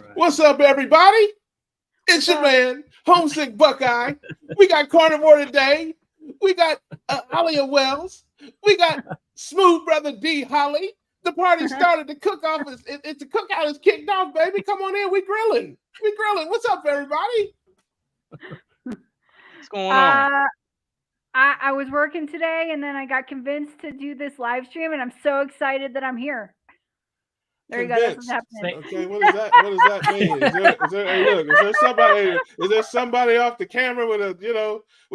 right. What's up, everybody? It's your man, Homesick Buckeye. We got Carnivore today. We got Alia Wells. We got Smooth Brother D Holly. The party started. The cook-off it's the cookout is kicked off, baby. Come on in. We grilling. What's up, everybody? What's going on? I was working today, and then I got convinced to do this live stream, and I'm so excited that I'm here. There you go. That's what's happening. Okay, what does that mean? Is there somebody off the camera with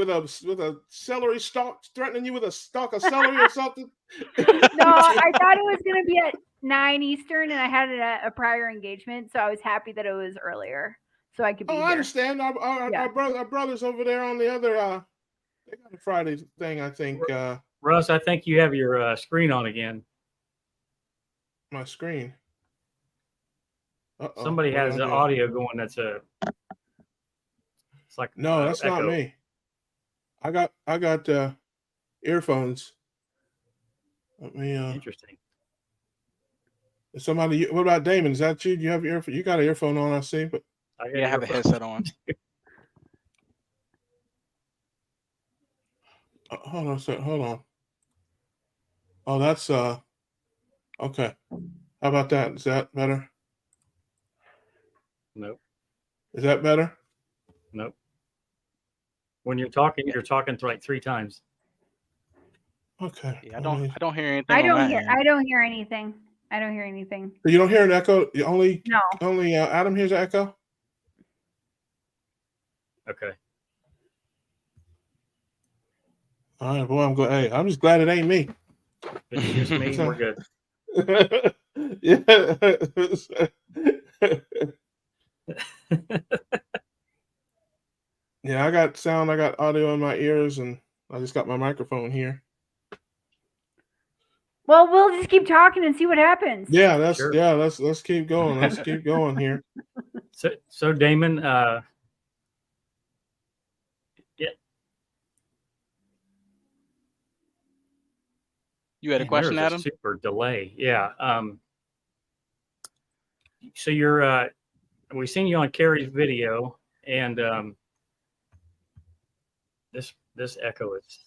a celery stalk threatening you with a stalk of celery or something? No, I thought it was going to be at 9 Eastern, and I had a prior engagement, so I was happy that it was earlier, so I could be here. I understand. Our brothers over there on the other they got a Friday thing, I think. Russ, I think you have your screen on again. My screen. Uh-oh. Somebody has the audio going. It's like no, that's echo. not me. I got earphones. Let me. Interesting. Somebody. What about Damon? Is that you? Do you have your earphone? You got an earphone on, I see, but I have a headset on. Hold on a second. Hold on. Oh, that's okay. How about that? Is that better? Nope. Is that better? Nope. When you're talking like 3 times. Okay. Yeah, I don't hear anything. I don't hear anything. I don't hear anything. You don't hear an echo? Only No. Adam hears an echo? Okay. All right, boy, I'm glad. Hey, I'm just glad it ain't me. It's just me. We're good. Yeah, I got sound, I got audio in my ears, and I just got my microphone here. Well, we'll just keep talking and see what happens. Yeah, let's keep going. Let's keep going here. So Damon, You had a question, Adam? Super delay. Yeah. So you're we've seen you on Carrie's video, and this echo is.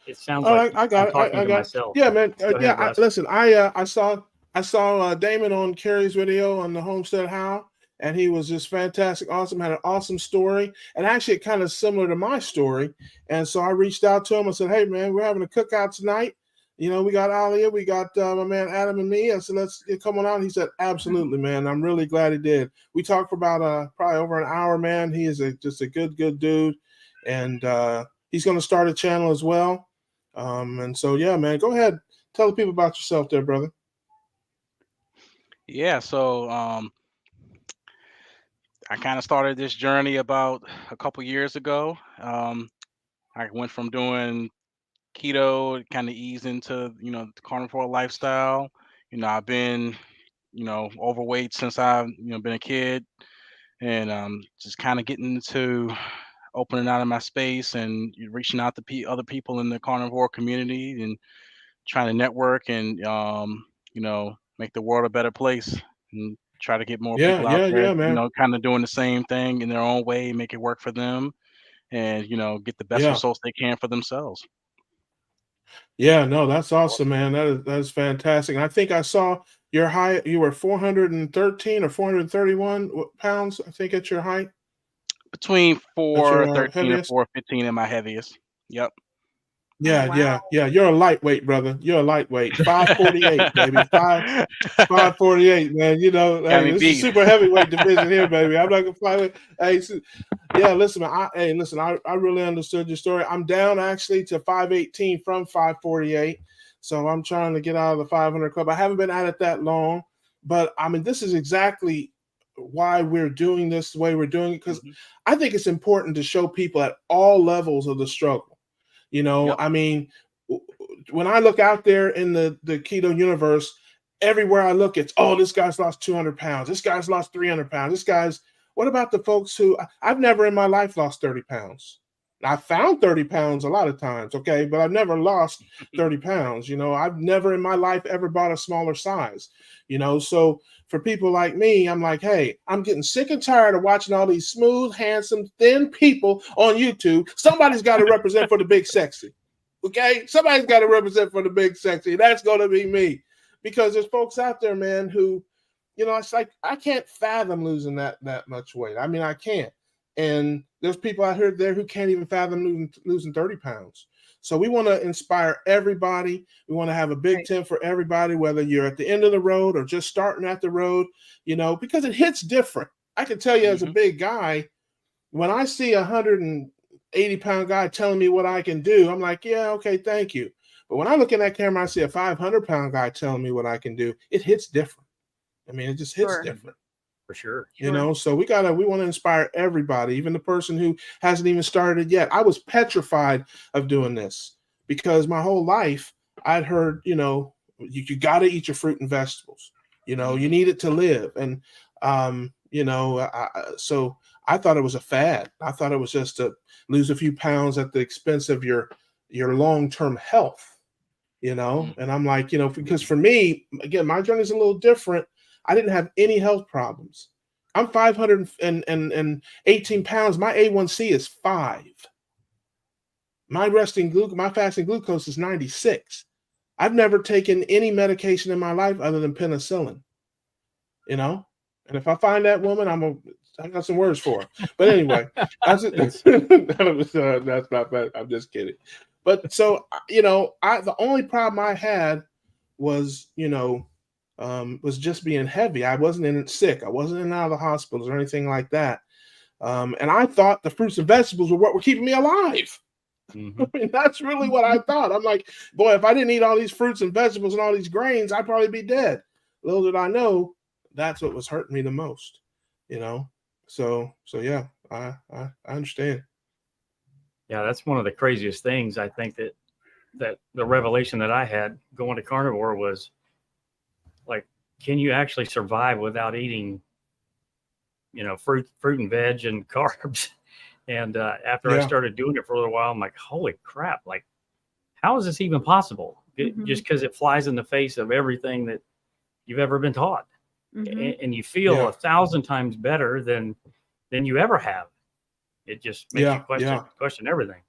It sounds like I got it. Myself. Yeah, man. Ahead, listen, I saw Damon on Carrie's video on the Homestead How, and he was just fantastic, awesome. Had an awesome story, and actually kind of similar to my story. And so I reached out to him and said, "Hey, man, we're having a cookout tonight. You know, we got Alia, we got my man Adam and me." I said, "Let's come on out." He said, "Absolutely, man. I'm really glad he did." We talked for about probably over an hour, man. He is just a good dude, and he's going to start a channel as well. And so, yeah, man, go ahead. Tell the people about yourself there, brother. Yeah, so I kind of started this journey about a couple years ago. I went from doing keto, kind of eased into, the carnivore lifestyle. I've been, overweight since I've, been a kid, and just kind of getting into opening out of my space and reaching out to other people in the carnivore community and trying to network and make the world a better place and try to get more people out there, man. Kind of doing the same thing in their own way, make it work for them, and get the best results they can for themselves. Yeah, no, that's awesome, man. That is fantastic. And I think I saw your height. You were 413 or 431 pounds, I think, at your height. Between 413 and 415 at my heaviest. Yep. Yeah, oh, wow. Yeah. You're a lightweight, brother. You're a lightweight. 548, baby. 548, man. Hey, this is super heavyweight division here, baby. I'm not gonna fly with. Hey, yeah. Listen, man. I really understood your story. I'm down actually to 518 from 548, so I'm trying to get out of the 500 club. I haven't been at it that long, but I mean, this is exactly why we're doing this the way we're doing it, because I think it's important to show people at all levels of the struggle. Yep. I mean, when I look out there in the keto universe, everywhere I look, it's, oh, this guy's lost 200 pounds. This guy's lost 300 pounds. What about the folks who I've never in my life lost 30 pounds? I found 30 pounds a lot of times, okay, but I've never lost 30 pounds. You know, I've never in my life ever bought a smaller size, you know. So for people like me, I'm like, hey, I'm getting sick and tired of watching all these smooth, handsome, thin people on YouTube. Somebody's got to represent for the big sexy, okay? Somebody's got to represent for the big sexy. That's going to be me, because there's folks out there, man, who, you know, it's like I can't fathom losing that much weight. I mean, I can't. And there's people out here there who can't even fathom losing 30 pounds. So we want to inspire everybody. We want to have a big tent for everybody, whether you're at the end of the road or just starting at the road, you know, because it hits different. I can tell you as a big guy, when I see a 180-pound guy telling me what I can do, I'm like, yeah, okay, thank you. But when I look in that camera, I see a 500-pound guy telling me what I can do. It hits different. I mean, it just hits different. For sure. You know, so we want to inspire everybody, even the person who hasn't even started yet. I was petrified of doing this because my whole life I'd heard, you know, you got to eat your fruit and vegetables. You know, you need it to live. And, you know, so I thought it was a fad. I thought it was just to lose a few pounds at the expense of your long-term health, you know. And I'm like, you know, because for me, again, my journey is a little different. I didn't have any health problems. I'm 518 pounds. My A1C is 5. My fasting glucose is 96. I've never taken any medication in my life other than penicillin, you know? And if I find that woman, I got some words for her. But anyway, that's not bad. I'm just kidding. But so, you know, the only problem I had was, you know, was just being heavy. I wasn't sick. I wasn't in and out of the hospitals or anything like that. And I thought the fruits and vegetables were what were keeping me alive. I mean, that's really what I thought. I'm like, boy, if I didn't eat all these fruits and vegetables and all these grains, I'd probably be dead. Little did I know, that's what was hurting me the most, you know? So yeah, I understand. Yeah, that's one of the craziest things. I think that the revelation that I had going to carnivore was, like, can you actually survive without eating, you know, fruit and veg and carbs? And after I started doing it for a little while, I'm like, holy crap, like, how is this even possible? Just because it flies in the face of everything that you've ever been taught. And you feel 1,000 times better than you ever have. It just makes you question everything.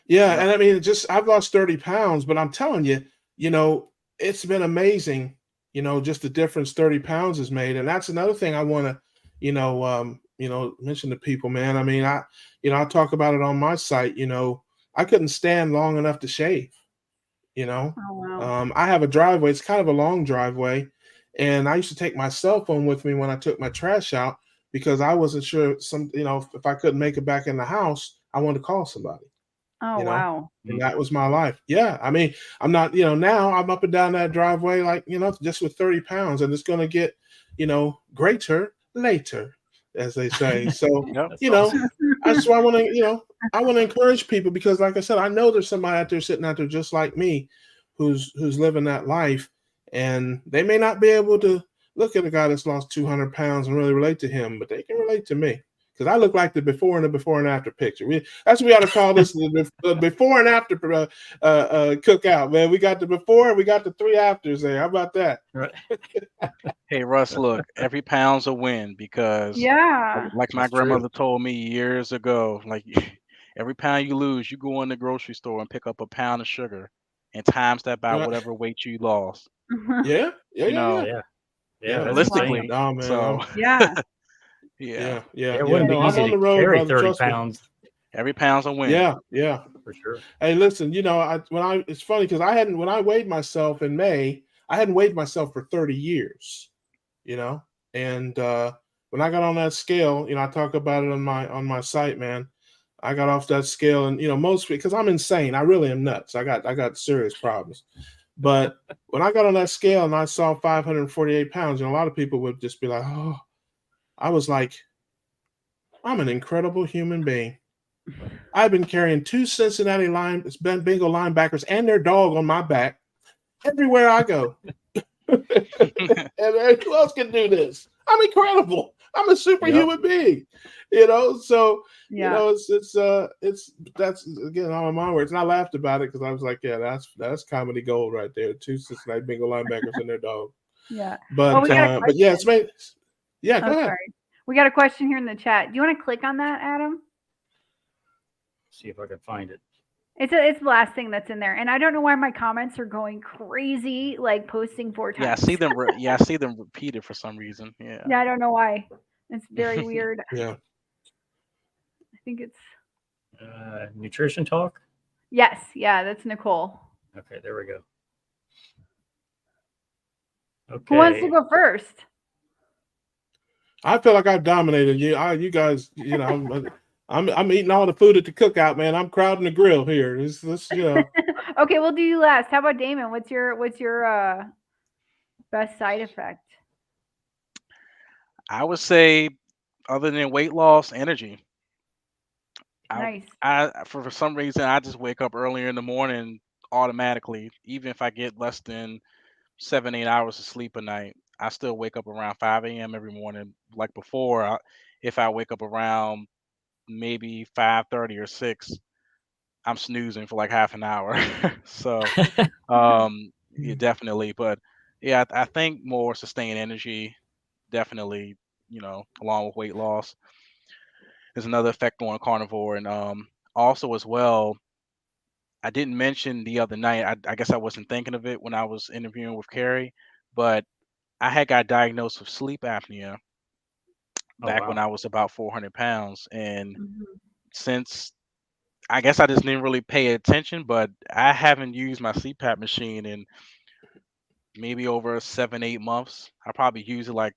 Yeah, and I mean, I've lost 30 pounds, but I'm telling you, you know, it's been amazing, you know, just the difference 30 pounds has made. And that's another thing I want to, you know, mention to people, man. I mean, I talk about it on my site. You know, I couldn't stand long enough to shave, you know. Oh, wow. I have a driveway. It's kind of a long driveway. And I used to take my cell phone with me when I took my trash out because I wasn't sure if I couldn't make it back in the house, I wanted to call somebody. Oh, you know? wow. And that was my life. Yeah. I mean, I'm not, you know, now I'm up and down that driveway, like, you know, just with 30 pounds, and it's going to get, you know, greater later, as they say. So, you know, that's why I want to encourage people, because like I said, I know there's somebody out there sitting out there just like me who's living that life, and they may not be able to look at a guy that's lost 200 pounds and really relate to him, but they can relate to me. Because I look like the before and after picture. That's what we ought to call this, the before and after cookout, man. We got the before and we got the 3 afters there. How about that? Right. Hey, Russ, look, every pound's a win, because like my grandmother told me years ago, like, every pound you lose, you go in the grocery store and pick up a pound of sugar and times that by whatever weight you lost. Yeah. Realistically. Oh, man. So Yeah. It wouldn't be easy to carry 30 pounds. Every pound's a win. Yeah. For sure. Hey, listen, you know, it's funny because when I weighed myself in May, I hadn't weighed myself for 30 years, you know, and when I got on that scale, you know, I talk about it on my site, man. I got off that scale, and, you know, mostly because I'm insane. I really am nuts. I got serious problems. But when I got on that scale and I saw 548 pounds, and a lot of people would just be like, oh, I was like, I'm an incredible human being. I've been carrying 2 Cincinnati Bengal linebackers and their dog on my back everywhere I go. And who else can do this? I'm incredible. I'm a superhuman being, you know. So you know, it's that's again all in my words. And I laughed about it because I was like, yeah, that's comedy gold right there. 2 Cincinnati Bengal linebackers and their dog. Yeah. But yeah, it's made. Yeah, go ahead. Sorry. We got a question here in the chat. Do you want to click on that, Adam? See if I can find it. It's the last thing that's in there, and I don't know why my comments are going crazy, like posting 4 times. Yeah, I see them. I see them repeated for some reason. Yeah. Yeah, I don't know why. It's very weird. Yeah. I think it's nutrition talk. Yes. Yeah, that's Nicole. Okay, there we go. Okay. Who wants to go first? I feel like I've dominated you. You guys, you know, I'm eating all the food at the cookout, man. I'm crowding the grill here. This you know. Okay, we'll do you last. How about Damon? What's your best side effect? I would say, other than weight loss, energy. Nice. For some reason, I just wake up earlier in the morning automatically, even if I get less than 7-8 hours of sleep a night. I still wake up around 5 a.m. every morning. Like before, if I wake up around maybe 5:30 or 6, I'm snoozing for like half an hour. So yeah, definitely. But yeah, I think more sustained energy, definitely, you know, along with weight loss, is another effect on carnivore. And also as well, I didn't mention the other night, I guess I wasn't thinking of it when I was interviewing with Carrie, but I had got diagnosed with sleep apnea back when I was about 400 pounds. And since, I guess I just didn't really pay attention, but I haven't used my CPAP machine in maybe over 7-8 months. I probably use it like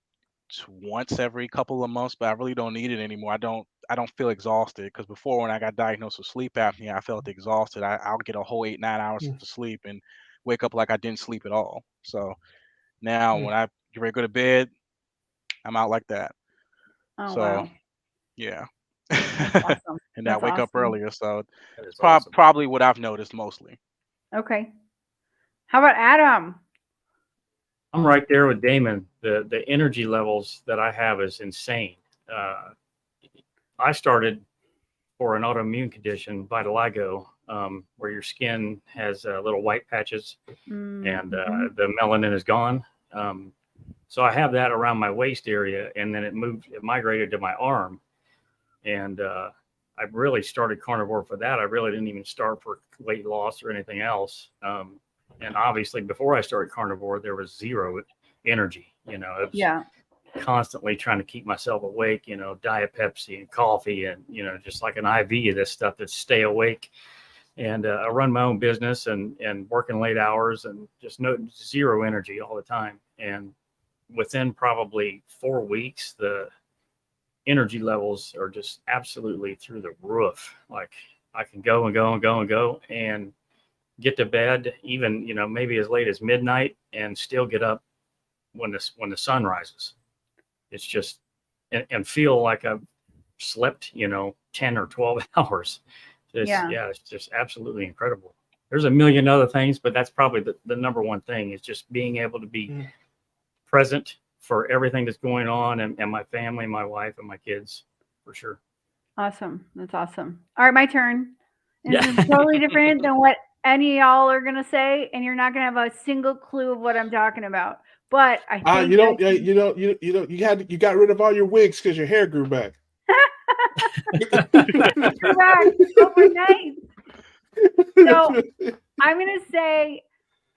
once every couple of months, but I really don't need it anymore. I don't feel exhausted, because before, when I got diagnosed with sleep apnea, I felt exhausted. I'll get a whole 8-9 hours of sleep and wake up like I didn't sleep at all. So now when I get ready to go to bed, I'm out like that. Oh, so wow. Yeah. Awesome. And I wake up earlier, so it's awesome. probably what I've noticed mostly. Okay. How about Adam? I'm right there with Damon. The energy levels that I have is insane. I started for an autoimmune condition, vitiligo, where your skin has little white patches and the melanin is gone. So I have that around my waist area, and then it migrated to my arm. And I really started carnivore for that. I really didn't even start for weight loss or anything else. And obviously, before I started carnivore, there was zero energy. You know, it was constantly trying to keep myself awake. You know, Diet Pepsi and coffee, and you know, just like an IV of this stuff to stay awake. And I run my own business and working late hours and just zero energy all the time. And within probably 4 weeks, the energy levels are just absolutely through the roof. Like I can go and go and go and go and get to bed, even, you know, maybe as late as midnight, and still get up when the sun rises. It's just, and feel like I've slept, you know, 10 or 12 hours. It's just absolutely incredible. There's a million other things, but that's probably the number one thing, is just being able to be present for everything that's going on, and my family, my wife, and my kids, for sure. Awesome. That's awesome. All right, my turn. This is totally different than what any of y'all are gonna say, and you're not gonna have a single clue of what I'm talking about. But I think you got rid of all your wigs because your hair grew back. Grew back overnight. So I'm gonna say,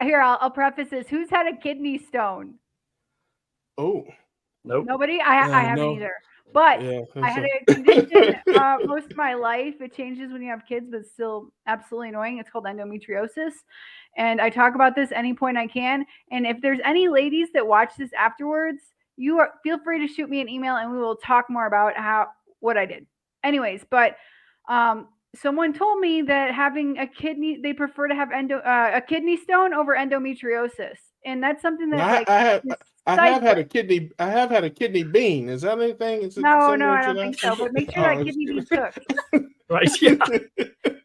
here, I'll preface this. Who's had a kidney stone? Oh, nope. Nobody. I haven't either. But I had a condition most of my life. It changes when you have kids, but it's still absolutely annoying. It's called endometriosis. And I talk about this any point I can. And if there's any ladies that watch this afterwards, feel free to shoot me an email and we will talk more about what I did. Anyways, but someone told me that having a kidney, they prefer to have a kidney stone over endometriosis. And that's something that I have had a kidney bean. Is that anything? No, I don't think so. But make sure that kidney bean's cooked. Right? Yeah.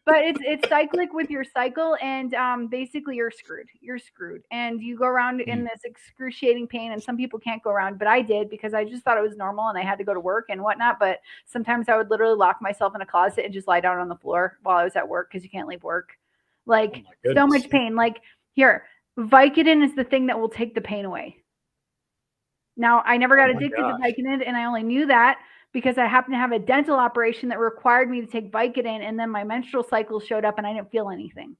But it's cyclic with your cycle, and basically you're screwed, and you go around in this excruciating pain. And some people can't go around, but I did, because I just thought it was normal and I had to go to work and whatnot. But sometimes I would literally lock myself in a closet and just lie down on the floor while I was at work, because you can't leave work. Like, so much pain. Like, here, Vicodin is the thing that will take the pain away. Now, I never got addicted to Vicodin, and I only knew that because I happened to have a dental operation that required me to take Vicodin, and then my menstrual cycle showed up and I didn't feel anything.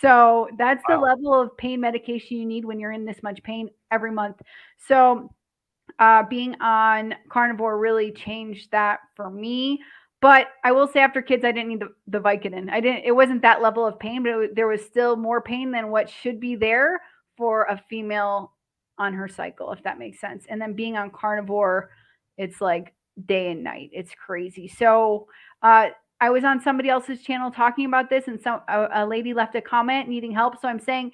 So that's the level of pain medication you need when you're in this much pain every month. So being on carnivore really changed that for me. But I will say, after kids, I didn't need the Vicodin. It wasn't that level of pain, but there was still more pain than what should be there for a female on her cycle, if that makes sense. And then being on carnivore, it's like day and night. It's crazy. So I was on somebody else's channel talking about this, and a lady left a comment needing help. So I'm saying,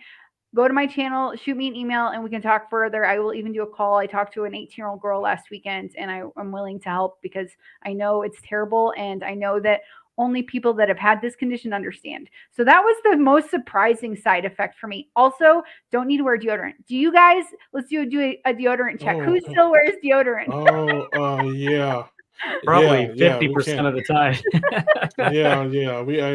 go to my channel, shoot me an email, and we can talk further. I will even do a call. I talked to an 18-year-old girl last weekend, and I'm willing to help, because I know it's terrible, and I know that only people that have had this condition understand. So that was the most surprising side effect for me. Also, don't need to wear deodorant. Do you guys? Let's do a deodorant check. Who still wears deodorant? Yeah. Probably 50% of the time.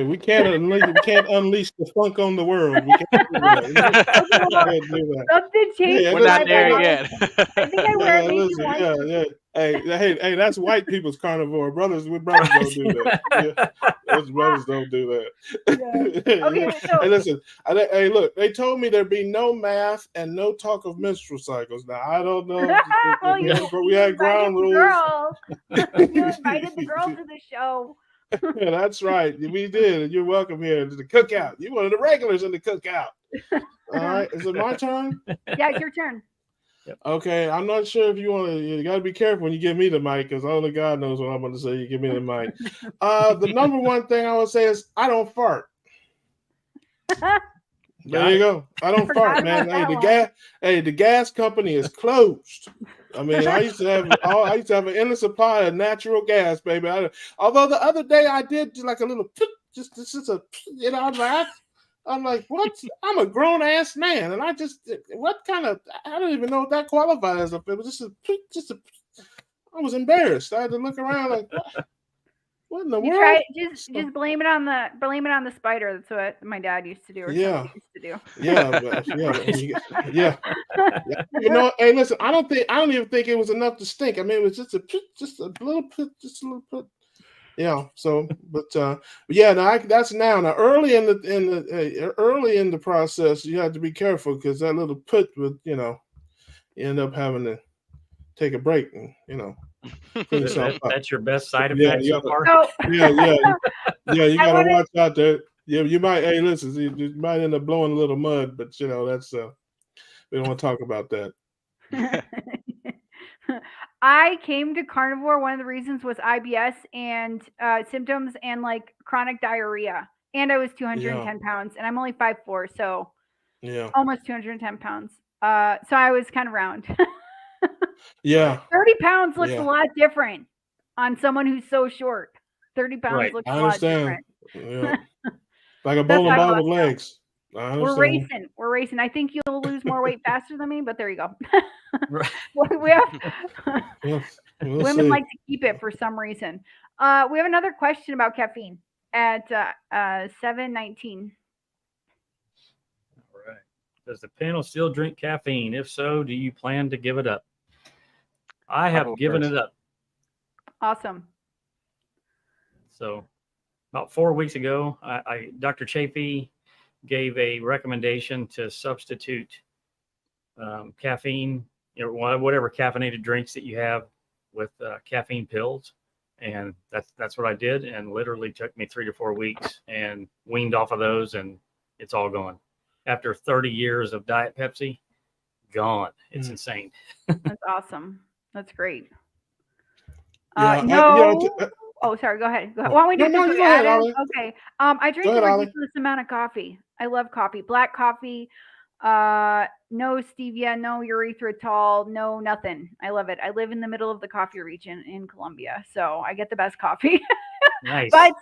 We can't unleash the funk on the world. We can't do that. Something changed. We're not there yet. I think I wear it maybe once. Hey, that's white people's carnivore. Brothers don't do that. Those brothers don't do that. Okay, so hey, listen. Look, they told me there'd be no math and no talk of menstrual cycles. Now, I don't know. We had ground rules. You invited the girl to the show. Yeah, that's right. We did. You're welcome here to the cookout. You're one of the regulars in the cookout. All right. Is it my turn? Yeah, it's your turn. Okay, I'm not sure if you got to be careful when you give me the mic, because only God knows what I'm going to say. You give me the mic. The number one thing I would say is I don't fart. There you go. I don't fart, man. The gas company is closed. I mean, I used to have an endless supply of natural gas, baby. Although the other day I did like a little, I'm like, what? I'm a grown ass man, and I don't even know if that qualifies. It was I was embarrassed. I had to look around like, what in the world? Just blame it on the spider. That's what my dad used to do. Or used to do. Yeah. You know, hey, listen. I don't even think it was enough to stink. I mean, it was just a little pit. Yeah. So, but that's now. Now, early in the process, you have to be careful, because that little put would, you end up having to take a break and, clean yourself up. That's your best side effect so far. Yeah. You gotta watch out there. Yeah, you might. Hey, listen, you might end up blowing a little mud, but that's we don't want to talk about that. I came to carnivore. One of the reasons was IBS and symptoms and like chronic diarrhea. And I was 210 pounds, and I'm only 5'4", so almost 210 pounds. So I was kind of round. 30 pounds looks a lot different on someone who's so short. 30 pounds looks a lot different. Yeah. Like a bowling ball with legs. We're racing. I think you'll lose more weight faster than me, but there you go. We have women like to keep it for some reason. We have another question about caffeine at 7:19. All right. Does the panel still drink caffeine? If so, do you plan to give it up? I have given it up. Awesome. So about 4 weeks ago, Dr. Chafee gave a recommendation to substitute caffeine, whatever caffeinated drinks that you have, with caffeine pills. And that's what I did, and literally took me 3 to 4 weeks, and weaned off of those, and it's all gone. After 30 years of Diet Pepsi, gone. It's insane. That's awesome. That's great. Yeah, oh, sorry. Go ahead. Why don't we do this? Go ahead, Ollie. Okay. I drink a ridiculous amount of coffee. I love coffee. Black coffee. No stevia, no erythritol, no nothing. I love it. I live in the middle of the coffee region in Colombia, so I get the best coffee. Nice. But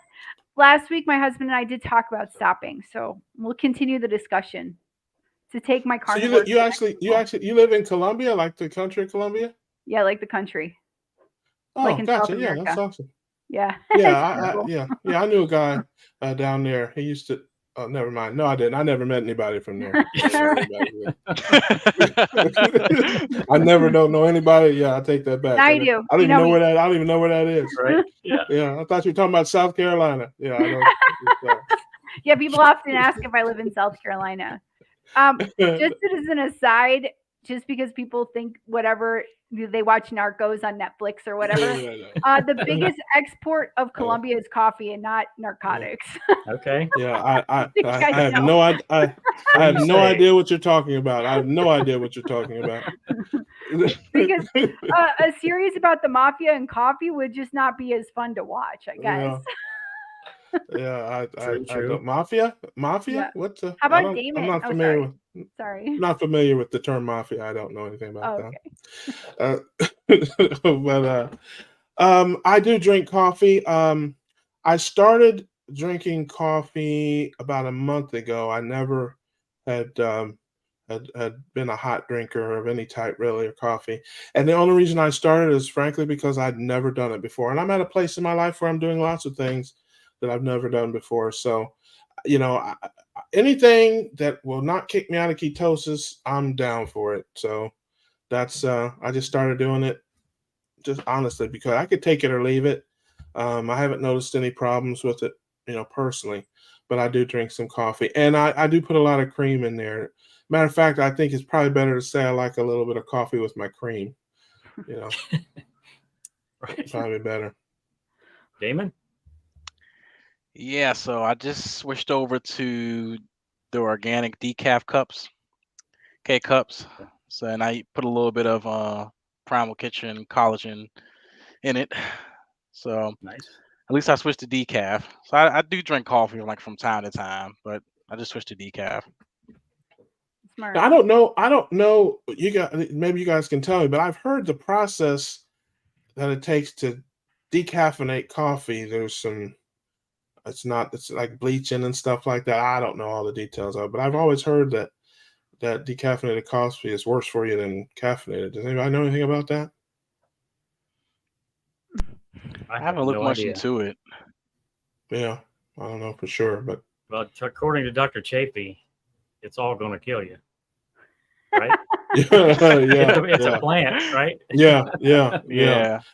last week my husband and I did talk about stopping, so we'll continue the discussion to take my carnivore. So you live in Colombia, like the country of Colombia? Yeah, like the country. Oh, like in gotcha. South Yeah, America. that's awesome. Yeah. Yeah, I knew a guy down there. He used to. Oh, never mind. No, I didn't. I never met anybody from there. I never don't know anybody. Yeah, I take that back. I do. I don't even know where that. I don't even know where that is. Right? Yeah. Yeah, I thought you were talking about South Carolina. Yeah, I know. Yeah, people often ask if I live in South Carolina. Just as an aside, just because people think whatever they watch Narcos on Netflix or whatever, the biggest export of Colombia is coffee and not narcotics. Okay. Yeah, I have no I have no idea what you're talking about. I have no idea what you're talking about. Because a series about the mafia and coffee would just not be as fun to watch, I guess. Yeah, True. I don't. Mafia? Yeah. What's How about Damon? I'm not familiar with. Sorry. I'm not familiar with the term mafia. I don't know anything about that. But I do drink coffee. I started drinking coffee about a month ago. I never had been a hot drinker of any type, really, or coffee. And the only reason I started is frankly because I'd never done it before. And I'm at a place in my life where I'm doing lots of things that I've never done before. So, anything that will not kick me out of ketosis, I'm down for it. So that's I just started doing it just honestly because I could take it or leave it. I haven't noticed any problems with it, personally, but I do drink some coffee and I do put a lot of cream in there. Matter of fact, I think it's probably better to say I like a little bit of coffee with my cream, Right. Probably better. Damon? Yeah, so I just switched over to the organic decaf cups, K-cups. So, and I put a little bit of Primal Kitchen collagen in it. So Nice. At least I switched to decaf. So I do drink coffee like from time to time, but I just switched to decaf. Smart. Now, I don't know. Maybe you guys can tell me, but I've heard the process that it takes to decaffeinate coffee. It's like bleaching and stuff like that. I don't know all the details of it, but I've always heard that decaffeinated coffee is worse for you than caffeinated. Does anybody know anything about that? I haven't looked much into it. Yeah, I don't know for sure, but according to Dr. Chafee, it's all going to kill you, right? It's a plant, right? Yeah.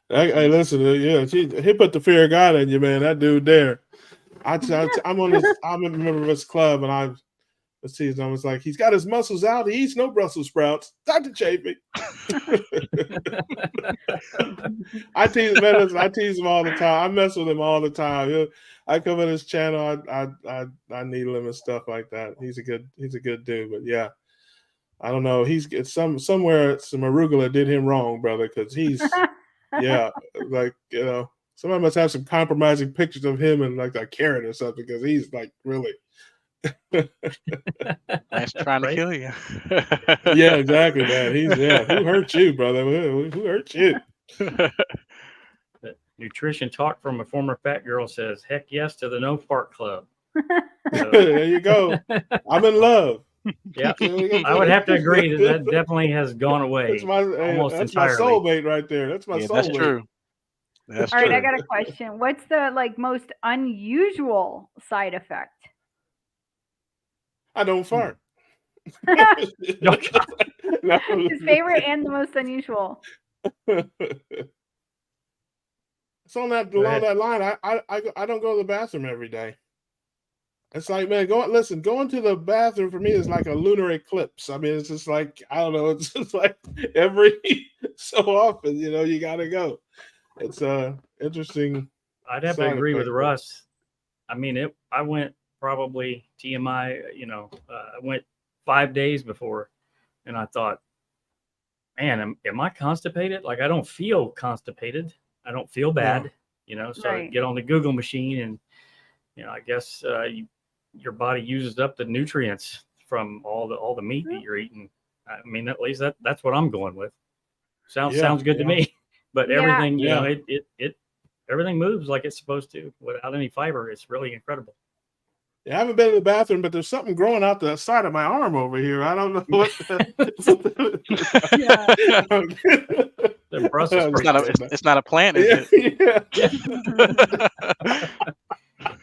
Hey, listen, he put the fear of God in you, man. That dude there. I'm a member of his club, and I was like, he's got his muscles out. He eats no Brussels sprouts. Dr. Chafee. I tease him all the time. I mess with him all the time. I come in his channel. I needle him and stuff like that. He's a good dude. But yeah, I don't know. Somewhere some arugula did him wrong, brother, because he's like somebody must have some compromising pictures of him and like a carrot or something because he's like really. That's trying to kill you. Yeah, exactly, man. Who hurt you, brother? Who hurt you? Nutrition talk from a former fat girl says, "Heck yes to the No Fart Club." So, there you go. I'm in love. Yeah, I would have to agree that definitely has gone away. That's my soulmate right there. That's my soulmate. That's true. That's all right, I got a question. What's the most unusual side effect? I don't fart. No. His favorite and the most unusual. It's along that line. I don't go to the bathroom every day. It's like, man, going to the bathroom for me is like a lunar eclipse. I mean, it's just like, I don't know, it's just like every so often, you gotta go. It's interesting. I'd have to agree with Russ. I mean, I went probably TMI, I went 5 days before, and I thought, man, am I constipated? Like, I don't feel constipated. I don't feel bad, so right. I get on the Google machine and, I guess your body uses up the nutrients from all the meat that you're eating. I mean, at least that's what I'm going with. Sounds good to me. But everything, everything moves like it's supposed to without any fiber. It's really incredible. Yeah, I haven't been in the bathroom, but there's something growing out the side of my arm over here. I don't know what. The Brussels it's not a plant, is it? Yeah.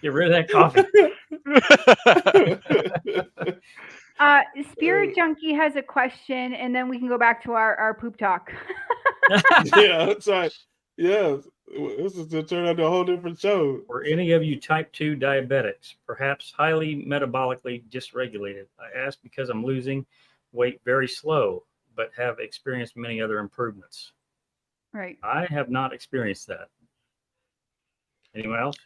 Get rid of that coffee. Spirit Junkie has a question, and then we can go back to our poop talk. Yeah, that's right. Yeah, this is to turn into a whole different show. Were any of you type 2 diabetics, perhaps highly metabolically dysregulated? I ask because I'm losing weight very slow, but have experienced many other improvements. Right. I have not experienced that. Anyone else?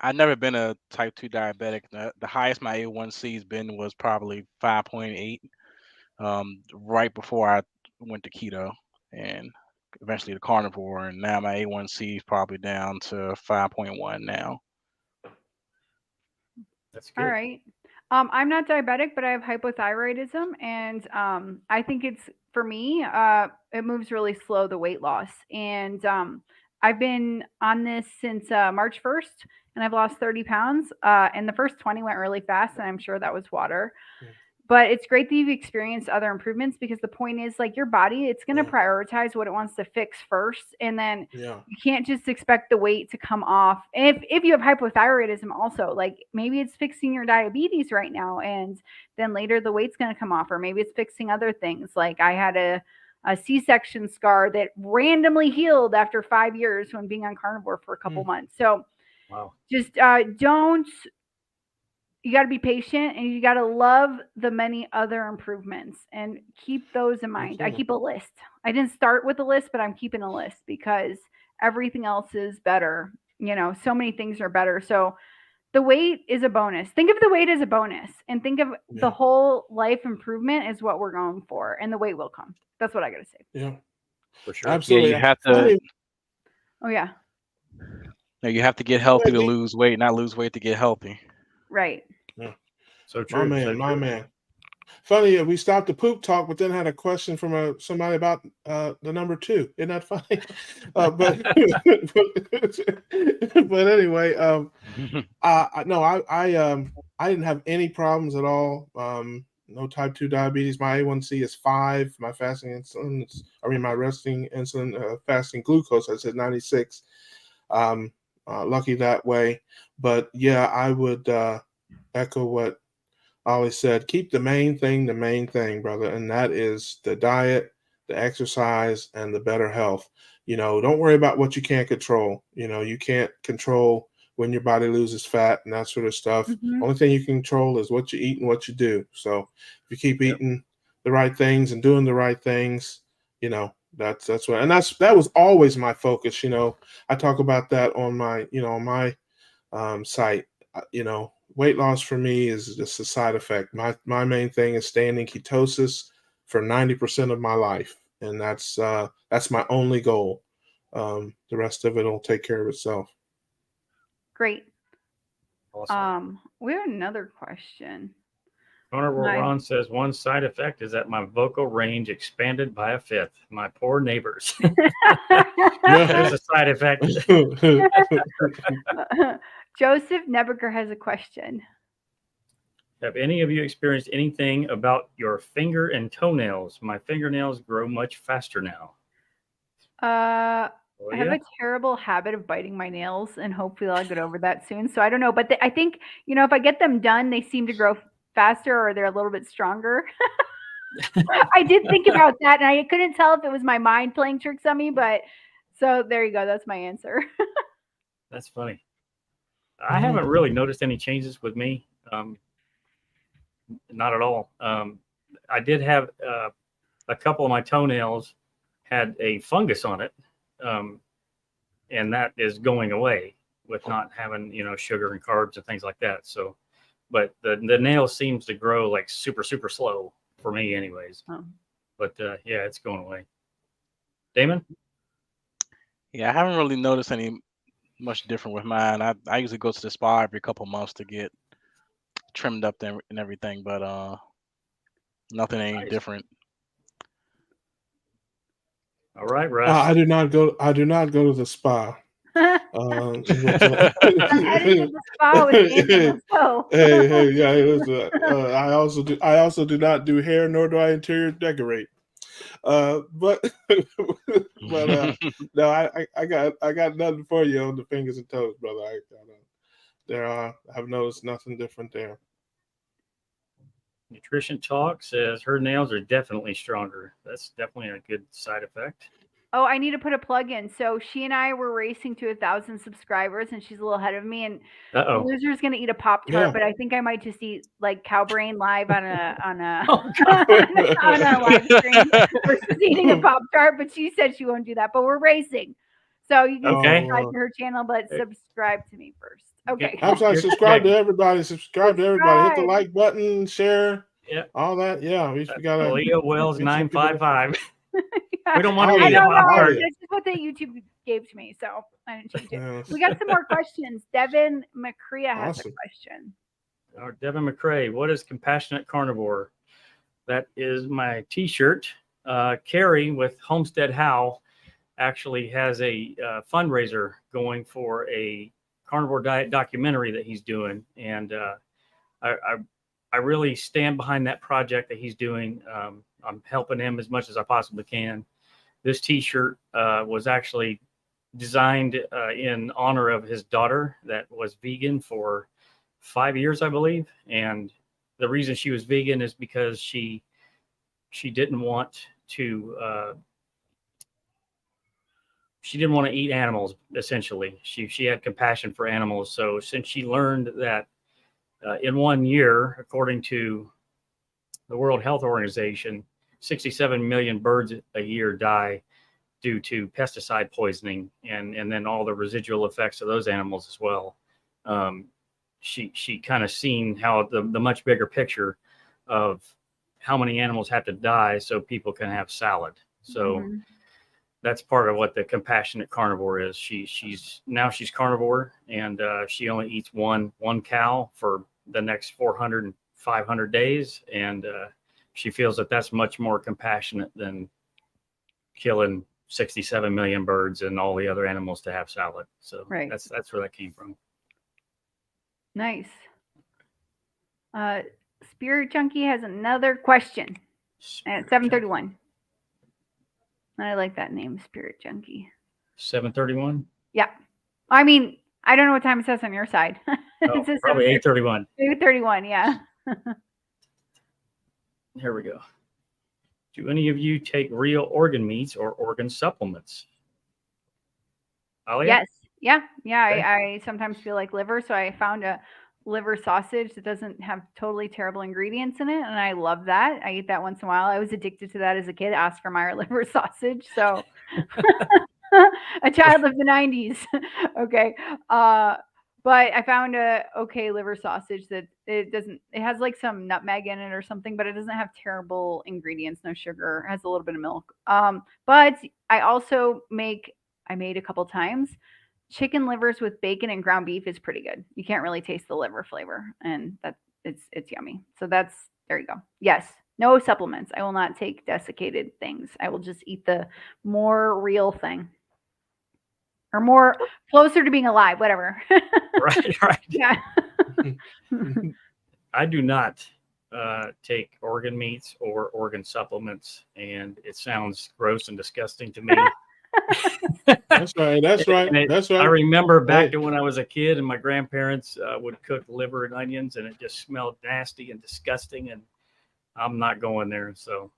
I've never been a type 2 diabetic. The highest my A1C has been was probably 5.8, right before I went to keto and eventually the carnivore. And now my A1C is probably down to 5.1 now. That's good. All right. I'm not diabetic, but I have hypothyroidism. And I think it's, for me, it moves really slow, the weight loss. And I've been on this since March 1st. And I've lost 30 pounds. And the first 20 went really fast. And I'm sure that was water. But it's great that you've experienced other improvements, because the point is, like, your body, it's going to prioritize what it wants to fix first. And then you can't just expect the weight to come off. And if you have hypothyroidism also, like, maybe it's fixing your diabetes right now, and then later the weight's going to come off, or maybe it's fixing other things. Like, I had a C-section scar that randomly healed after 5 years when being on carnivore for a couple months. So just you got to be patient, and you got to love the many other improvements and keep those in mind. I keep a list. I didn't start with a list, but I'm keeping a list because everything else is better. You know, so many things are better. So the weight is a bonus. Think of the weight as a bonus, and think of the whole life improvement is what we're going for, and the weight will come. That's what I got to say. Yeah, for sure. Absolutely. Yeah, you have to. Oh yeah. No, you have to get healthy to lose weight, not lose weight to get healthy. Right. Yeah. So true. My man. Funny, we stopped the poop talk, but then had a question from somebody about the number 2. Isn't that funny? But anyway, I didn't have any problems at all. No type 2 diabetes. My A1C is 5. My fasting insulin, my resting insulin, fasting glucose, I said 96. Lucky that way. But yeah, I would echo what Ollie said. Keep the main thing, brother, and that is the diet, the exercise, and the better health. You know, don't worry about what you can't control. You know, you can't control when your body loses fat and that sort of stuff. Only thing you can control is what you eat and what you do. So if you keep eating the right things and doing the right things, you know, that's what, and that was always my focus. You know, I talk about that on my, on my site. You know, weight loss for me is just a side effect. My main thing is staying in ketosis for 90% of my life, and that's my only goal. The rest of it will take care of itself. Great. Awesome. We have another question. Carnivore Ron says, one side effect is that my vocal range expanded by a 5th. My poor neighbors. There's a side effect. Joseph Nebeker has a question. Have any of you experienced anything about your finger and toenails? My fingernails grow much faster now. I have a terrible habit of biting my nails, and hopefully I'll get over that soon. So I don't know, but I think, if I get them done, they seem to grow faster, or they're a little bit stronger. I did think about that, and I couldn't tell if it was my mind playing tricks on me, but so there you go. That's my answer. That's funny. I haven't really noticed any changes with me. Not at all. I did have a couple of my toenails had a fungus on it, and that is going away with not having, sugar and carbs and things like that. So, but the nail seems to grow like super, super slow for me anyways. But yeah, it's going away. Damon? Yeah, I haven't really noticed any much different with mine. I usually go to the spa every couple months to get trimmed up and everything, but nothing ain't different. All right, Russ. I do not go to the spa. Hey, yeah. I also do not do hair, nor do I interior decorate. But no, I got nothing for you on the fingers and toes, brother. I've noticed nothing different there. Nutrition Talk says her nails are definitely stronger. That's definitely a good side effect. Oh, I need to put a plug in. So she and I were racing to 1,000 subscribers, and she's a little ahead of me. And the loser's gonna eat a Pop-Tart, but I think I might just eat like cow brain live on a on a live stream versus eating a Pop-Tart. But she said she won't do that. But we're racing, so you can subscribe to her channel, but subscribe to me first. Okay. I'm sorry. Subscribe to everybody. Subscribe to everybody. Hit the like button, share. Yeah. All that. Yeah. We got Leo Wells 955. Yeah. We don't want to eat it. Pop-Tart. This is what the YouTube gave to me, so I didn't change it. We got some more questions. Devin McCrea has a question. Devin McCrea, what is Compassionate Carnivore? That is my T-shirt. Carrie with Homestead How actually has a fundraiser going for a Carnivore Diet Documentary that he's doing, and I really stand behind that project that he's doing. I'm helping him as much as I possibly can. This T-shirt was actually designed in honor of his daughter that was vegan for 5 years, I believe. And the reason she was vegan is because she didn't want to eat animals. Essentially, she had compassion for animals. So since she learned that in 1 year, according to the World Health Organization, 67 million birds a year die due to pesticide poisoning, and then all the residual effects of those animals as well. She kind of seen how the much bigger picture of how many animals have to die so people can have salad. So that's part of what the Compassionate Carnivore is. She's carnivore, and she only eats one cow for the next 400 and 500 days, and she feels that that's much more compassionate than killing 67 million birds and all the other animals to have salad. So that's where that came from. Nice. Spirit Junkie has another question at 7:31. I like that name, Spirit Junkie. 7:31? Yeah. I mean, I don't know what time it says on your side. Oh, probably 8:31. 8:31, yeah. Here we go. Do any of you take real organ meats or organ supplements? Alia? Yes. Yeah. Okay. I sometimes feel like liver, so I found a liver sausage that doesn't have totally terrible ingredients in it, and I love that. I eat that once in a while. I was addicted to that as a kid, Oscar Mayer liver sausage. So a child of the 90s. Okay. But I found a okay liver sausage that it has like some nutmeg in it or something, but it doesn't have terrible ingredients, no sugar, it has a little bit of milk. But I made a couple times chicken livers with bacon and ground beef is pretty good. You can't really taste the liver flavor, and it's yummy. So there you go. Yes. No supplements. I will not take desiccated things. I will just eat the more real thing. Or more closer to being alive, whatever. Right. Yeah. I do not take organ meats or organ supplements, and it sounds gross and disgusting to me. That's right. I remember back to when I was a kid, and my grandparents would cook liver and onions, and it just smelled nasty and disgusting, and I'm not going there. So,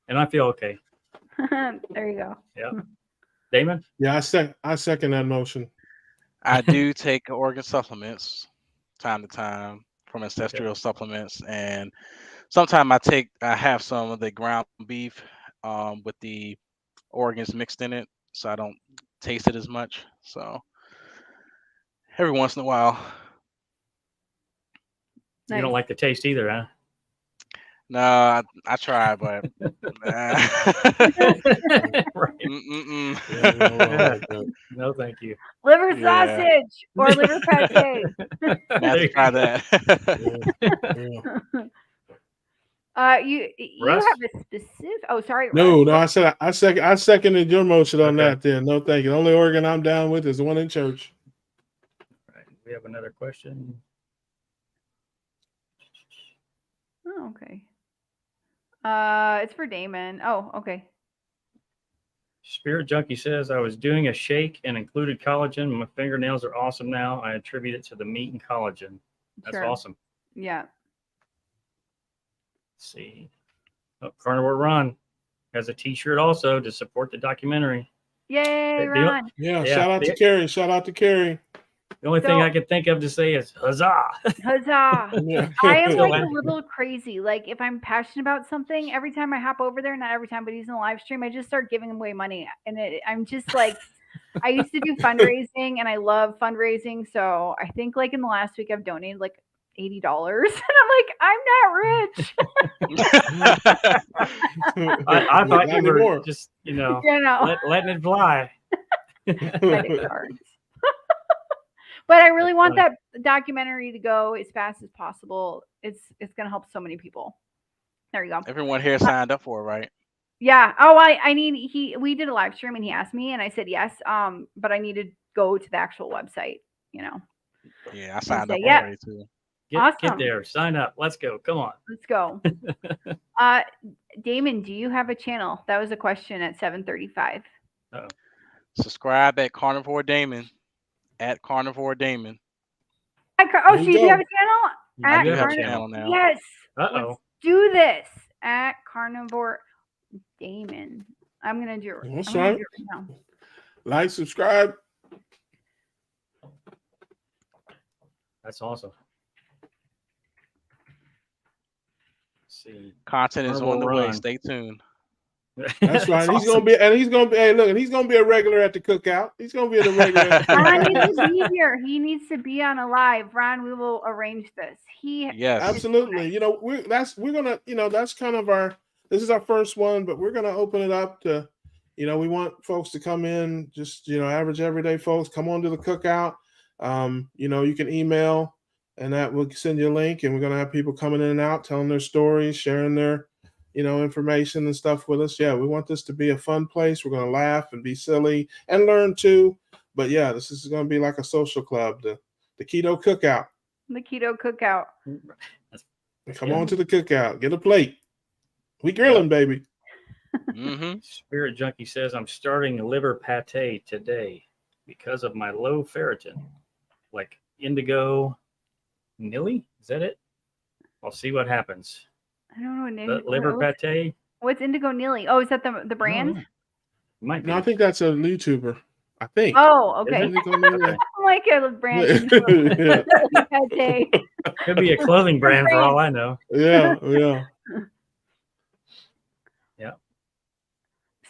and I feel okay. There you go. Yeah. Damon? Yeah, I second that motion. I do take organ supplements time to time from ancestral supplements, and sometimes I have some of the ground beef with the organs mixed in it, so I don't taste it as much. So every once in a while. You don't like the taste either, huh? No, I try, but no, thank you. Liver sausage or liver pate. Let's try that. You Russ? have a specific. Oh, sorry. No, Russ. no. I seconded your motion on that. Then no, thank you. The only organ I'm down with is the one in church. All right. We have another question. Oh, okay. It's for Damon. Oh, okay. Spirit Junkie says, I was doing a shake and included collagen. My fingernails are awesome now. I attribute it to the meat and collagen. That's awesome. Yeah. Let's see. Oh, Carnivore Ron has a t-shirt also to support the documentary. Yay, Ron. Yeah, shout out to Carrie. Shout out to Carrie. The only thing I could think of to say is huzzah. Huzzah. Yeah. I am like a little crazy. Like if I'm passionate about something, every time I hop over there, not every time, but he's in the live stream, I just start giving away money. And I'm just like, I used to do fundraising and I love fundraising. So I think like in the last week I've donated like $80. And I'm like, I'm not rich. I thought you were just, letting it fly. But I really want that documentary to go as fast as possible. It's going to help so many people. There you go. Everyone here signed up for it, right? Yeah. Oh, we did a live stream and he asked me and I said yes. But I need to go to the actual website, Yeah, I signed up already too. Get there. Sign up. Let's go. Come on. Let's go. Damon, do you have a channel? That was a question at 7:35. Subscribe at Carnivore Damon. At Carnivore Damon. Oh, so you do have a channel? I do have a channel now. Yes. Let's do this at Carnivore Damon. I'm gonna do it. That's right. Now. Like, subscribe. That's awesome. Let's see. Content is on the way. Stay tuned. That's right. Awesome. He's gonna be a regular at the cookout. He's gonna be a regular. Ron needs to be here. He needs to be on a live. Ron, we will arrange this. Yes, absolutely. That's kind of this is our first one, but we're gonna open it up to, we want folks to come in, just average everyday folks. Come on to the cookout. You can email, and that will send you a link, and we're gonna have people coming in and out, telling their stories, sharing their information and stuff with us. Yeah, we want this to be a fun place. We're going to laugh and be silly and learn too. But yeah, this is going to be like a social club, the Keto Cookout. The Keto Cookout. Come on to the cookout. Get a plate. We grilling, baby. Spirit Junkie says, I'm starting liver pate today because of my low ferritin. Like indigo nilly? Is that it? I'll see what happens. I don't know what name. Liver pate. What's indigo nilly? Oh, is that the brand? Might be. No, I think that's a YouTuber. I think. Oh, okay. I like a brand. Pate. Could be a clothing brand for all I know. Yeah. Yeah.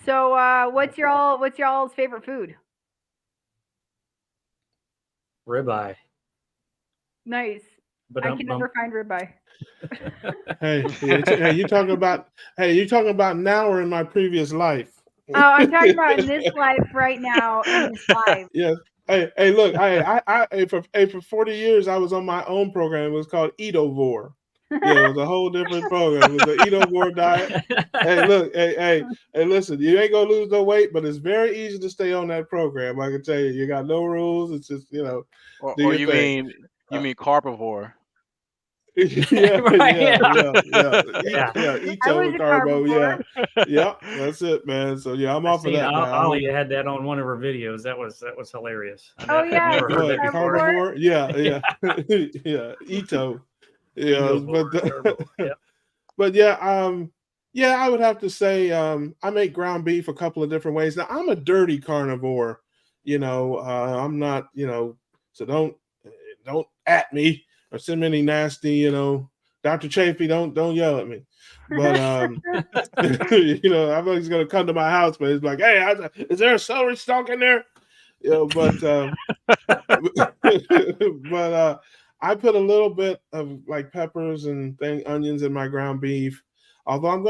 So, what's y'all's favorite food? Ribeye. Nice. But I can never find ribeye. Hey, you talking about now or in my previous life? Oh, I'm talking about in this life right now. In this life. Yeah. Hey, look, for 40 years I was on my own program. It was called Eatovore. Yeah, it was a whole different program. It was the Eatovore diet. Hey, look, hey, listen, you ain't gonna lose no weight, but it's very easy to stay on that program. I can tell you, you got no rules. It's just Or you mean carnivore? Yeah. Eto carbo. Yeah, that's it, man. So yeah, I'm off of that. Ollie had that on one of her videos. That was hilarious. Carnivore. Yeah. Eto. Yeah, but yeah, I would have to say I make ground beef a couple of different ways. Now I'm a dirty carnivore. I'm not. So don't at me. Or send me any nasty, Dr. Chafee, don't yell at me. But I'm always gonna come to my house, but it's like, hey, is there a celery stalk in there? But I put a little bit of like peppers and onions in my ground beef. Although I'm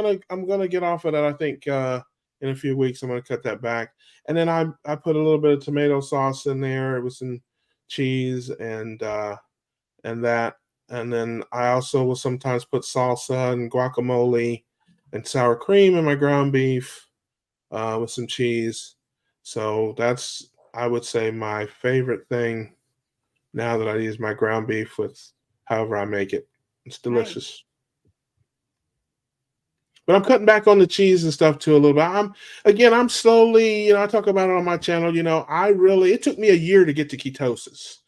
gonna get off of that. I think in a few weeks I'm gonna cut that back. And then I put a little bit of tomato sauce in there with some cheese and that, And then I also will sometimes put salsa and guacamole and sour cream in my ground beef with some cheese. So that's, I would say, my favorite thing now that I use my ground beef with however I make it. It's delicious. Nice. But I'm cutting back on the cheese and stuff too a little bit. I'm slowly, I talk about it on my channel, it took me a year to get to ketosis.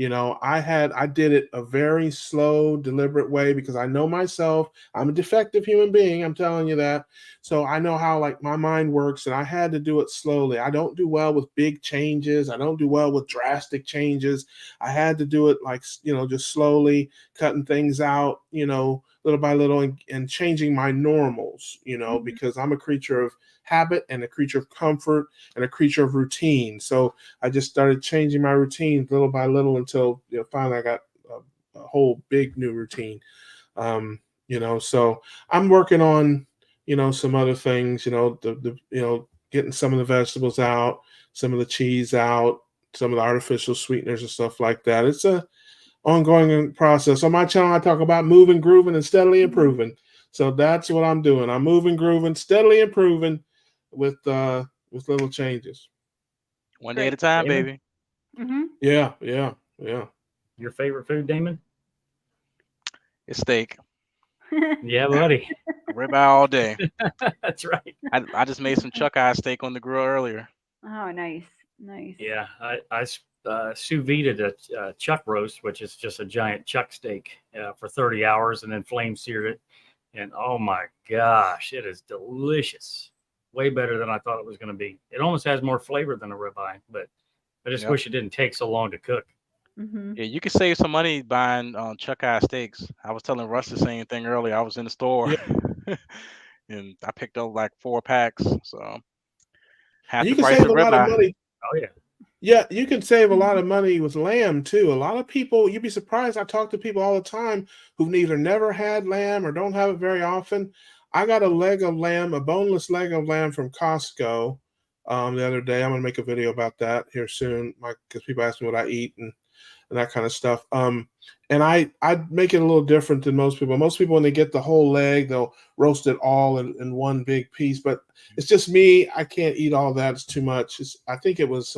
I did it a very slow, deliberate way because I know myself. I'm a defective human being. I'm telling you that. So I know how like my mind works, and I had to do it slowly. I don't do well with big changes. I don't do well with drastic changes. I had to do it like, just slowly cutting things out, little by little and changing my normals, because I'm a creature of habit and a creature of comfort and a creature of routine. So I just started changing my routine little by little until finally I got a whole big new routine. So I'm working on, some other things, getting some of the vegetables out, some of the cheese out, some of the artificial sweeteners and stuff like that. It's a ongoing process. On my channel, I talk about moving, grooving, and steadily improving. So that's what I'm doing. I'm moving, grooving, steadily improving with little changes. One day at a time, Damon? baby. Mm-hmm. Yeah. Your favorite food, Damon? It's steak. Yeah, buddy. Ribeye all day. That's right. I just made some chuck eye steak on the grill earlier. Oh, nice. Yeah, I sous vide a chuck roast, which is just a giant chuck steak, for 30 hours, and then flame seared it. And oh my gosh, it is delicious. Way better than I thought it was going to be. It almost has more flavor than a ribeye, but I just wish it didn't take so long to cook. Mm-hmm. Yeah, you can save some money buying chuck eye steaks. I was telling Russ the same thing earlier. I was in the store and I picked up like 4 packs. So half you the can price save of a lot of ribeye. money. Oh yeah. Yeah, you can save a lot of money with lamb too. A lot of people, you'd be surprised. I talk to people all the time who've either never had lamb or don't have it very often. I got a leg of lamb, a boneless leg of lamb from Costco the other day. I'm going to make a video about that here soon because people ask me what I eat and that kind of stuff. And I make it a little different than most people. Most people, when they get the whole leg, they'll roast it all in one big piece. But it's just me. I can't eat all that. It's too much. I think it was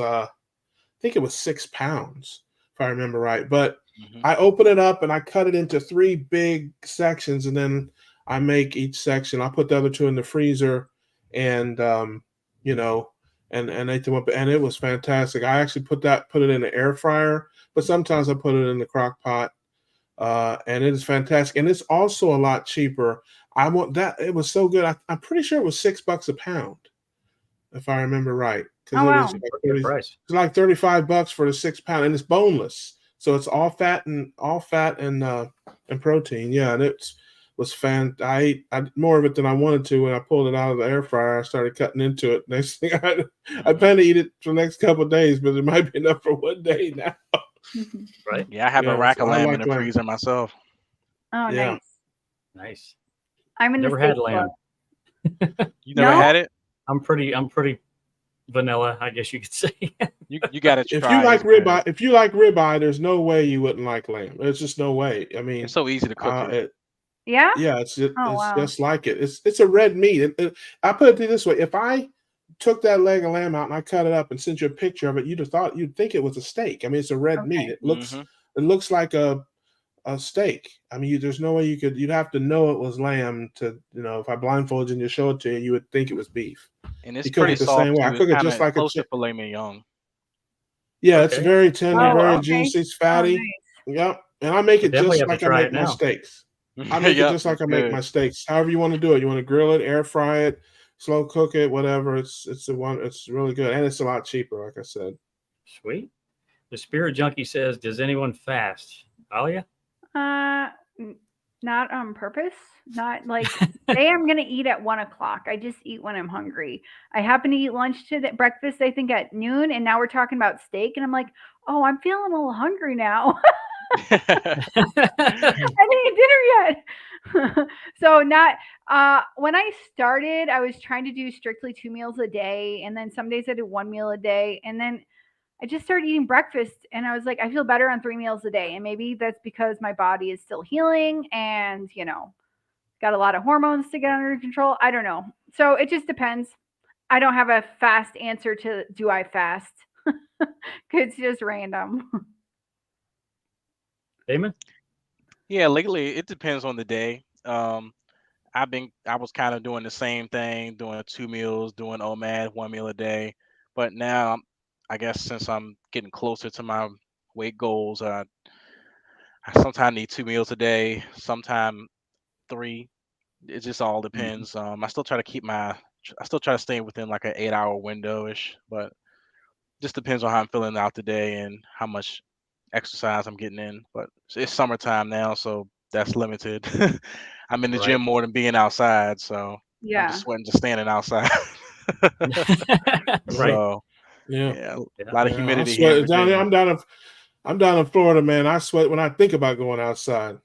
6 pounds, if I remember right. But I open it up and I cut it into 3 big sections, and then I make each section. I put the other 2 in the freezer, and and ate them up, and it was fantastic. I actually put it in the air fryer, but sometimes I put it in the crock pot, and it is fantastic. And it's also a lot cheaper. It was so good. I'm pretty sure it was $6 a pound, if I remember right. Oh, wow. It's like $35 for the 6 pound, and it's boneless, so it's all fat and protein. Yeah, and it was I ate more of it than I wanted to. When I pulled it out of the air fryer, I started cutting into it. Next thing I plan to eat it for the next couple of days, but it might be enough for one day now. Right? Yeah, I have a rack of lamb in the freezer myself. Oh, yeah. Nice. I'm in never had lamb. You never had it? I'm pretty vanilla, I guess you could say. you got to try. If you like ribeye, there's no way you wouldn't like lamb. There's just no way. I mean, it's so easy to cook it. Yeah. Yeah, it's just like it. It's a red meat. I put it this way: if I took that leg of lamb out and I cut it up and sent you a picture of it, you'd think it was a steak. I mean, it's a red meat. It looks like a steak. I mean, there's no way you'd have to know it was lamb to, if I blindfolded you and you show it to you, you would think it was beef. And it's pretty soft. Same way. I cook it just like close to filet mignon. Yeah, it's very tender, very juicy, it's fatty. Oh, nice. Yep. And I make it just like I make my steaks. I make it just like I make my steaks. However you want to do it. You want to grill it, air fry it, slow cook it, whatever. It's really good, and it's a lot cheaper, like I said. Sweet. The Spirit Junkie says, "Does anyone fast?" Alia? Not on purpose. Not like today I'm gonna eat at 1 o'clock. I just eat when I'm hungry. I happen to eat breakfast, I think, at noon, and now we're talking about steak, and I'm like, oh, I'm feeling a little hungry now. I didn't eat dinner yet. So when I started, I was trying to do strictly 2 meals a day, and then some days I did 1 meal a day, and then I just started eating breakfast and I was like, I feel better on 3 meals a day. And maybe that's because my body is still healing and, got a lot of hormones to get under control. I don't know. So it just depends. I don't have a fast answer to do I fast. It's just random. Damon? Yeah, lately it depends on the day. I was kind of doing the same thing, doing 2 meals, doing OMAD, 1 meal a day. But now, I guess since I'm getting closer to my weight goals, I sometimes need 2 meals a day, sometimes 3. It just all depends. I still try to stay within like an 8-hour window-ish, but just depends on how I'm feeling out the day and how much exercise I'm getting in. But it's summertime now, so that's limited. I'm in the gym more than being outside, so I'm just sweating just standing outside. So yeah, a lot of humidity here in Virginia. I'm down in Florida, man. I sweat when I think about going outside.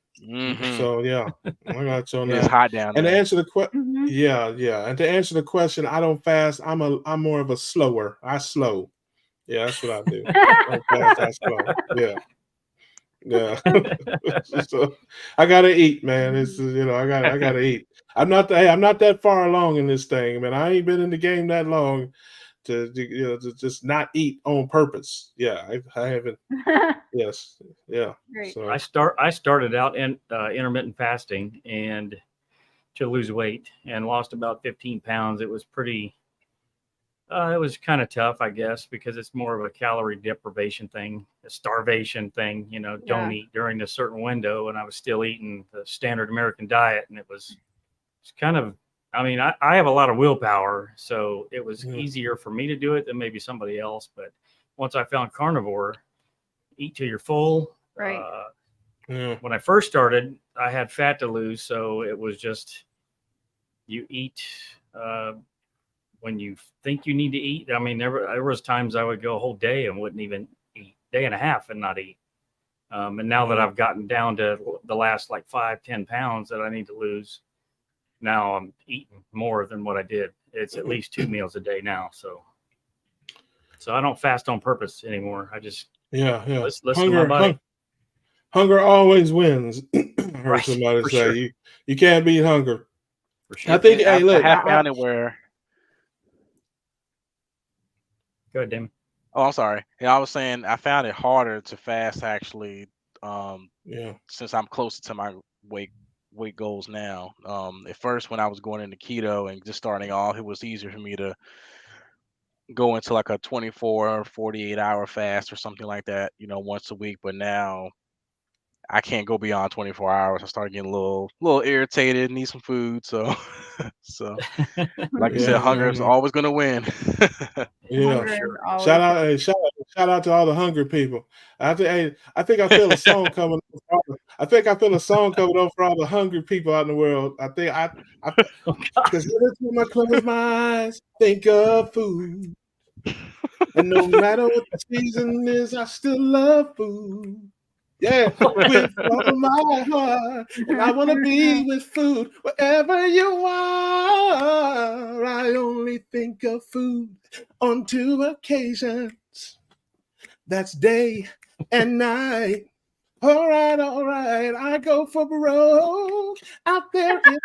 So yeah, I got you on that. It's hot down there. And to answer the question, and to answer the question, I don't fast. I'm more of a slower. I slow. Yeah, that's what I do. I don't fast. I slow. Yeah. So I gotta eat, man. It's I gotta eat. I'm not that far along in this thing, man. I ain't been in the game that long to just not eat on purpose. Yeah, I haven't. Yes, yeah. Great. So I started out in intermittent fasting and to lose weight and lost about 15 pounds. It was pretty. It was kind of tough, I guess, because it's more of a calorie deprivation thing, a starvation thing. Don't eat during a certain window, and I was still eating the standard American diet, and it's kind of. I mean, I have a lot of willpower, so it was easier for me to do it than maybe somebody else. But once I found carnivore, eat till you're full. Right. When I first started, I had fat to lose, so it was just you eat when you think you need to eat. I mean, there was times I would go a whole day and wouldn't even eat, day and a half and not eat. And now that I've gotten down to the last like 5-10 pounds that I need to lose, now I'm eating more than what I did. It's at least 2 meals a day now. So I don't fast on purpose anymore. I just listen to my body. Hunger always wins. I heard somebody say sure. you can't beat hunger. For sure. I think. I found it where. Go ahead, Damon. Oh, I'm sorry. Yeah, I was saying I found it harder to fast actually. Since I'm closer to my weight goals now. At first, when I was going into keto and just starting off, it was easier for me to go into like a 24 or 48 hour fast or something like that, once a week. But now I can't go beyond 24 hours. I started getting a little irritated, need some food. So like you said, hunger is always going to win. Sure. Shout out to all the hungry people. I think I feel a song coming. I think I feel a song coming on for all the hungry people out in the world. I think because every time I close my eyes, think of food, and no matter what the season is, I still love food. Yeah, with all my heart, and I want to be with food wherever you are. I only think of food on 2 occasions. That's day and night. All right. I go for broke out there in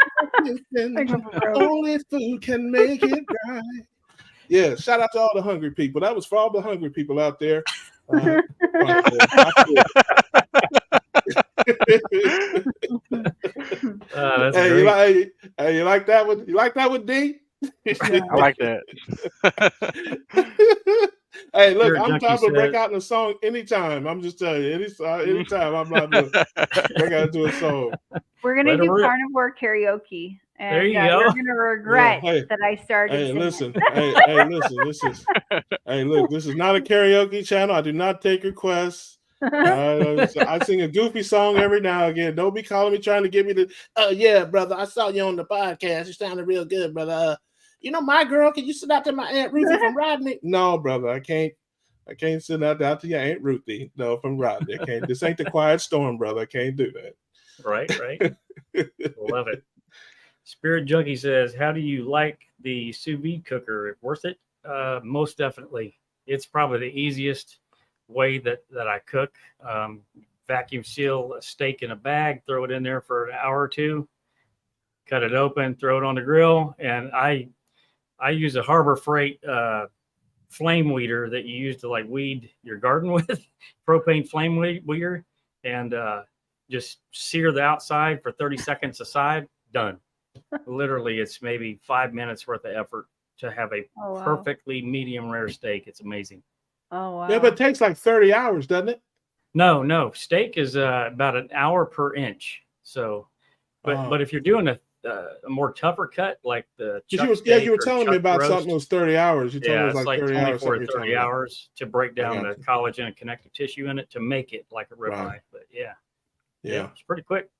the kitchen. Only food can make it right. Yeah, shout out to all the hungry people. That was for all the hungry people out there. Hey, you like that one? You like that one, D? I like that. Hey, look, I'm trying to break out in a song anytime. I'm just telling you, anytime I'm not doing. I gotta do a song. We're gonna do carnivore karaoke, and there you go. You're gonna regret that I started. Hey, listen. This is not a karaoke channel. I do not take requests. I sing a goofy song every now and again. Don't be calling me trying to get me to. Oh yeah, brother, I saw you on the podcast. You sounded real good, brother. My girl, can you sit out to my Aunt Ruthie from Rodney? No, brother, I can't sit out to your Aunt Ruthie. No, from Rodney. I can't. This ain't the Quiet Storm, brother. I can't do that. Right. Love it. Spirit Junkie says, how do you like the sous vide cooker? Worth it? Most definitely. it's probably the easiest way that I cook. Vacuum seal a steak in a bag, throw it in there for an hour or two, cut it open, throw it on the grill. And I use a Harbor Freight flame weeder that you use to like weed your garden with, propane flame weeder, and just sear the outside for 30 seconds aside, done. Literally, it's maybe 5 minutes worth of effort to have a perfectly medium rare steak. It's amazing. Oh, wow. Yeah, but it takes like 30 hours, doesn't it? No. Steak is about an hour per inch. So, but if you're doing a more tougher cut, like the you were telling me about something that was 30 hours. You told me it was like 30 hours. 24 to 30 hours to break down the collagen and connective tissue in it to make it like a ribeye. But yeah, it's pretty quick.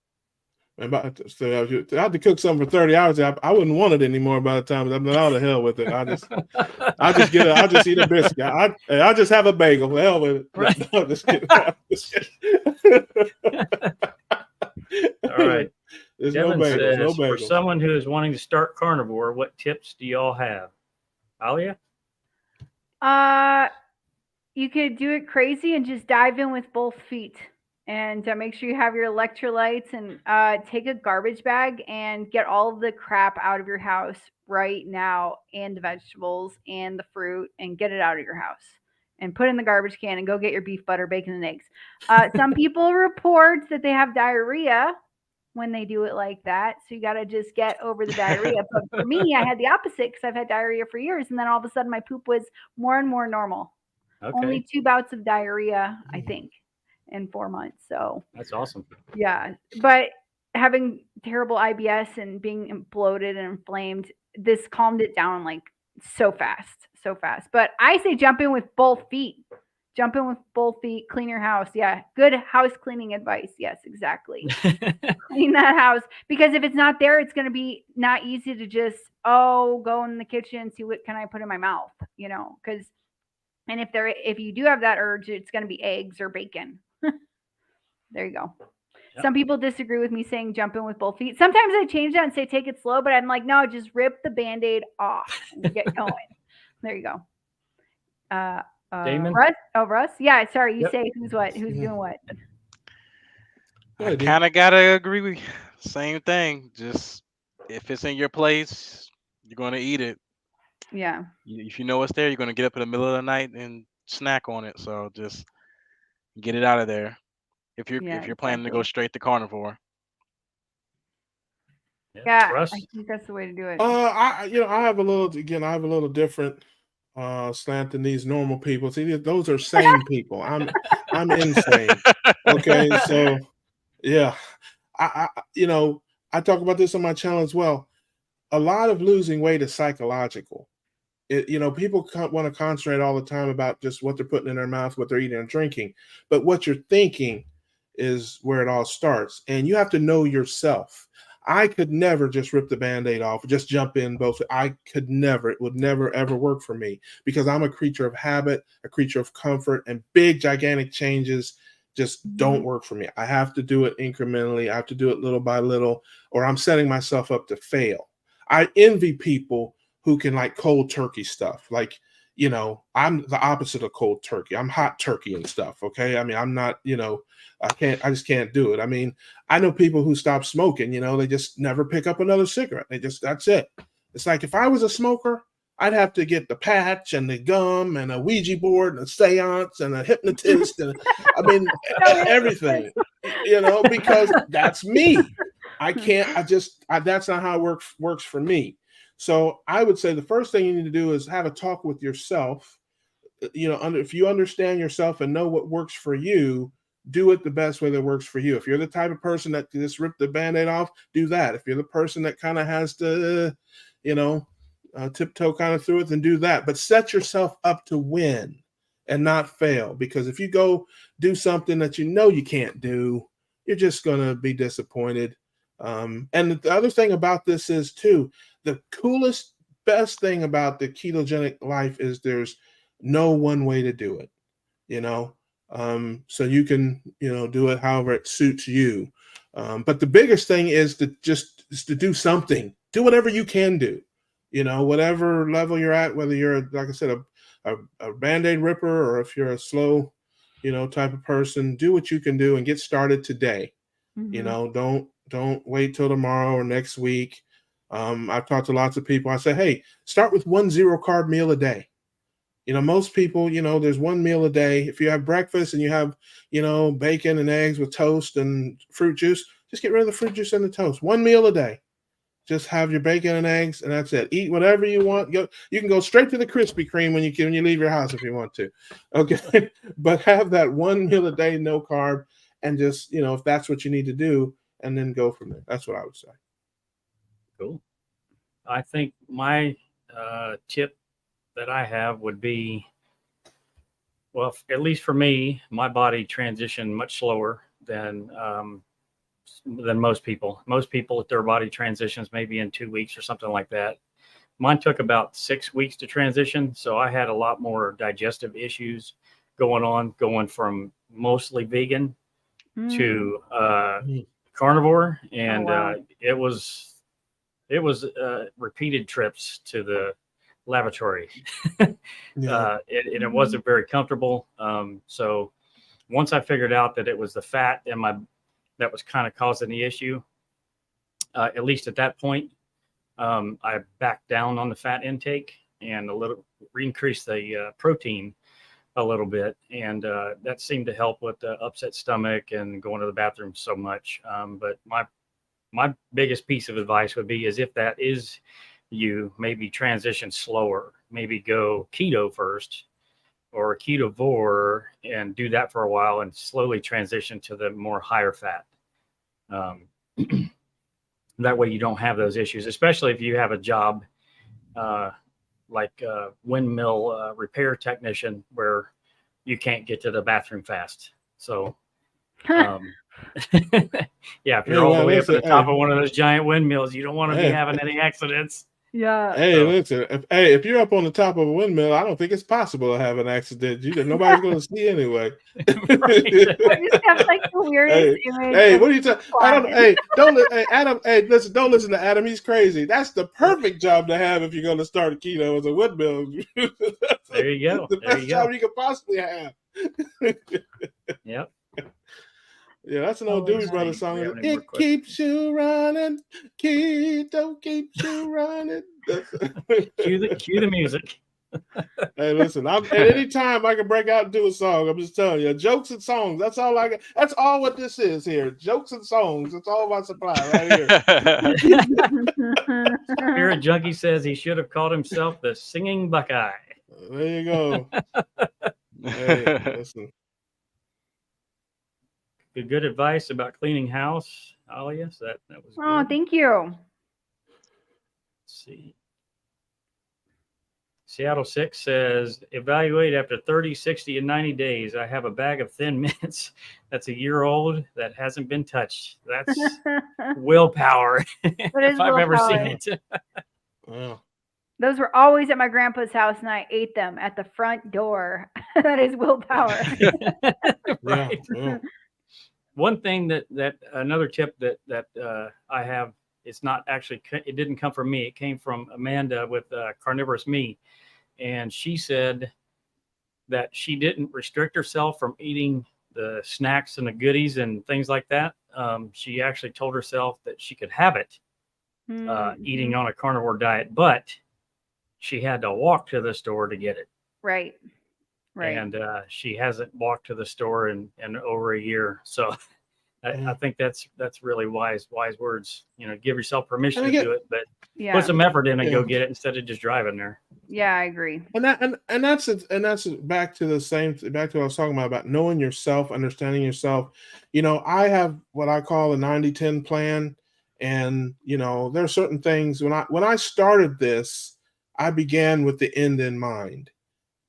So I had to cook something for 30 hours. I wouldn't want it anymore by the time I'm out of hell with it. I'll just eat a biscuit. I'll just have a bagel. The hell with it. Right. No, just kidding. All right. There's Devin no bagels. for someone who is wanting to start carnivore, what tips do y'all have? Alia? You could do it crazy and just dive in with both feet. And make sure you have your electrolytes, and take a garbage bag and get all of the crap out of your house right now, and the vegetables and the fruit, and get it out of your house and put it in the garbage can and go get your beef, butter, bacon, and eggs. Some people report that they have diarrhea when they do it like that. So you got to just get over the diarrhea. But for me, I had the opposite because I've had diarrhea for years. And then all of a sudden my poop was more and more normal. Okay. Only 2 bouts of diarrhea, I think, in 4 months. So that's awesome. Yeah. But having terrible IBS and being bloated and inflamed, this calmed it down like so fast. But I say jump in with both feet. Jump in with both feet, clean your house. Yeah. Good house cleaning advice. Yes, exactly. Clean that house, because if it's not there, it's going to be not easy to just, go in the kitchen, see what can I put in my mouth, because, and if you do have that urge, it's going to be eggs or bacon. There you go. Yep. Some people disagree with me saying jump in with both feet. Sometimes I change that and say take it slow, but I'm like, no, just rip the Band-Aid off and get going. There you go. Damon? Russ? Oh, Russ? Yeah, sorry. You say who's doing what? I kind of got to agree with you. Same thing. Just if it's in your place, you're going to eat it. Yeah. If you know it's there, you're going to get up in the middle of the night and snack on it. So just get it out of there. If you're planning to go straight to carnivore. Yeah, Russ? I think that's the way to do it. I have a little different slant than these normal people. See, those are sane people. I'm insane. Okay, so yeah, I talk about this on my channel as well. A lot of losing weight is psychological. People want to concentrate all the time about just what they're putting in their mouth, what they're eating and drinking, but what you're thinking is where it all starts. And you have to know yourself. I could never just rip the Band-Aid off, just jump in both. I could never. It would never, ever work for me, because I'm a creature of habit, a creature of comfort, and big, gigantic changes just don't work for me. I have to do it incrementally. I have to do it little by little, or I'm setting myself up to fail. I envy people who can like cold turkey stuff. Like, I'm the opposite of cold turkey. I'm hot turkey and stuff. Okay. I mean, I'm not, I just can't do it. I mean, I know people who stop smoking, they just never pick up another cigarette. That's it. It's like, if I was a smoker, I'd have to get the patch and the gum and a Ouija board and a seance and a hypnotist. And I mean, everything, because that's me. That's not how it works for me. So I would say the first thing you need to do is have a talk with yourself. If you understand yourself and know what works for you, do it the best way that works for you. If you're the type of person that just rip the Band-Aid off, do that. If you're the person that kind of has to, tiptoe kind of through it, then do that. But set yourself up to win and not fail. Because if you go do something that you can't do, you're just going to be disappointed. And the other thing about this is too, the coolest, best thing about the ketogenic life is there's no one way to do it, so you can, do it however it suits you. But the biggest thing is to do something, do whatever you can do, whatever level you're at, whether you're, like I said, a Band-Aid ripper, or if you're a slow, type of person, do what you can do and get started today. Don't wait till tomorrow or next week. I've talked to lots of people. I say, hey, start with 1 0-carb meal a day. Most people, there's one meal a day. If you have breakfast and you have, bacon and eggs with toast and fruit juice, just get rid of the fruit juice and the toast. 1 meal a day. Just have your bacon and eggs, and that's it. Eat whatever you want. You can go straight to the Krispy Kreme when you leave your house if you want to. Okay, but have that 1 meal a day, no carb, and just if that's what you need to do, and then go from there. That's what I would say. Cool. I think my tip that I have would be, well, at least for me, my body transitioned much slower than most people. Most people, their body transitions maybe in 2 weeks or something like that. Mine took about 6 weeks to transition, so I had a lot more digestive issues going from mostly vegan to carnivore, and it was repeated trips to the lavatory. It wasn't very comfortable. So once I figured out that it was the fat that was kind of causing the issue, at least at that point, I backed down on the fat intake and increased the protein a little bit, and that seemed to help with the upset stomach and going to the bathroom so much. But my biggest piece of advice would be, is if that is you, maybe transition slower, maybe go keto first or ketovore and do that for a while and slowly transition to the more higher fat. That way you don't have those issues, especially if you have a job like a windmill repair technician where you can't get to the bathroom fast. So yeah, if you're all the way up at the top of one of those giant windmills, you don't want to be having any accidents. Yeah. Hey, listen. If you're up on the top of a windmill, I don't think it's possible to have an accident. Nobody's going to see anyway. I just have like the weirdest image. Hey, what are you talking? Adam. Hey, listen. Don't listen to Adam. He's crazy. That's the perfect job to have if you're going to start a keto as a windmill. There you go. The best job you could possibly have. Yep. Yeah, that's an old Doobie Brothers song. It keeps you running, keto keeps you running. Cue the music. Hey, listen, at any time I can break out and do a song. I'm just telling you, jokes and songs. That's all I got. That's all what this is here. Jokes and songs. That's all my supply right here. Spirit Junkie says he should have called himself the Singing Buckeye. There you go. Hey, listen. Good advice about cleaning house, Alias. That was good. Oh, thank you. Let's see. Seattle 6 says, evaluate after 30, 60, and 90 days. I have a bag of Thin Mints that's a year old that hasn't been touched. That's willpower, if I've ever seen it. Wow. Those were always at my grandpa's house, and I ate them at the front door. That is willpower. Right. Yeah. One thing that another tip that I have, it's not actually, it didn't come from me. It came from Amanda with Carnivorous Me. And she said that she didn't restrict herself from eating the snacks and the goodies and things like that. She actually told herself that she could have it eating on a carnivore diet, but she had to walk to the store to get it. Right. And she hasn't walked to the store in over a year. So I think that's really wise words. Give yourself permission to do it, but put some effort in and go get it instead of just driving there. Yeah, I agree. And that's back to what I was talking about knowing yourself, understanding yourself. I have what I call a 90-10 plan, and there are certain things when I started this, I began with the end in mind.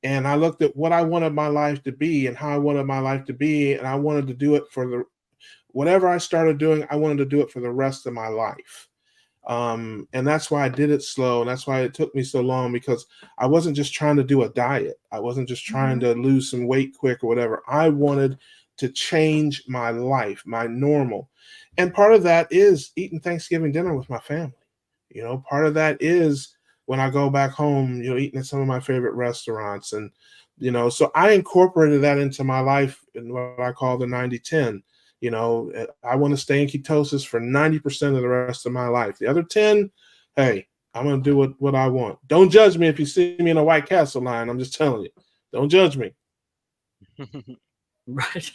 And I looked at what I wanted my life to be and how I wanted my life to be. And I wanted to do it whatever I started doing, I wanted to do it for the rest of my life. And that's why I did it slow. And that's why it took me so long, because I wasn't just trying to do a diet. I wasn't just trying to lose some weight quick or whatever. I wanted to change my life, my normal. And part of that is eating Thanksgiving dinner with my family. Part of that is when I go back home, eating at some of my favorite restaurants. And, so I incorporated that into my life in what I call the 90-10. I want to stay in ketosis for 90% of the rest of my life. The other 10, hey, I'm going to do what I want. Don't judge me if you see me in a White Castle line. I'm just telling you. Don't judge me. Right.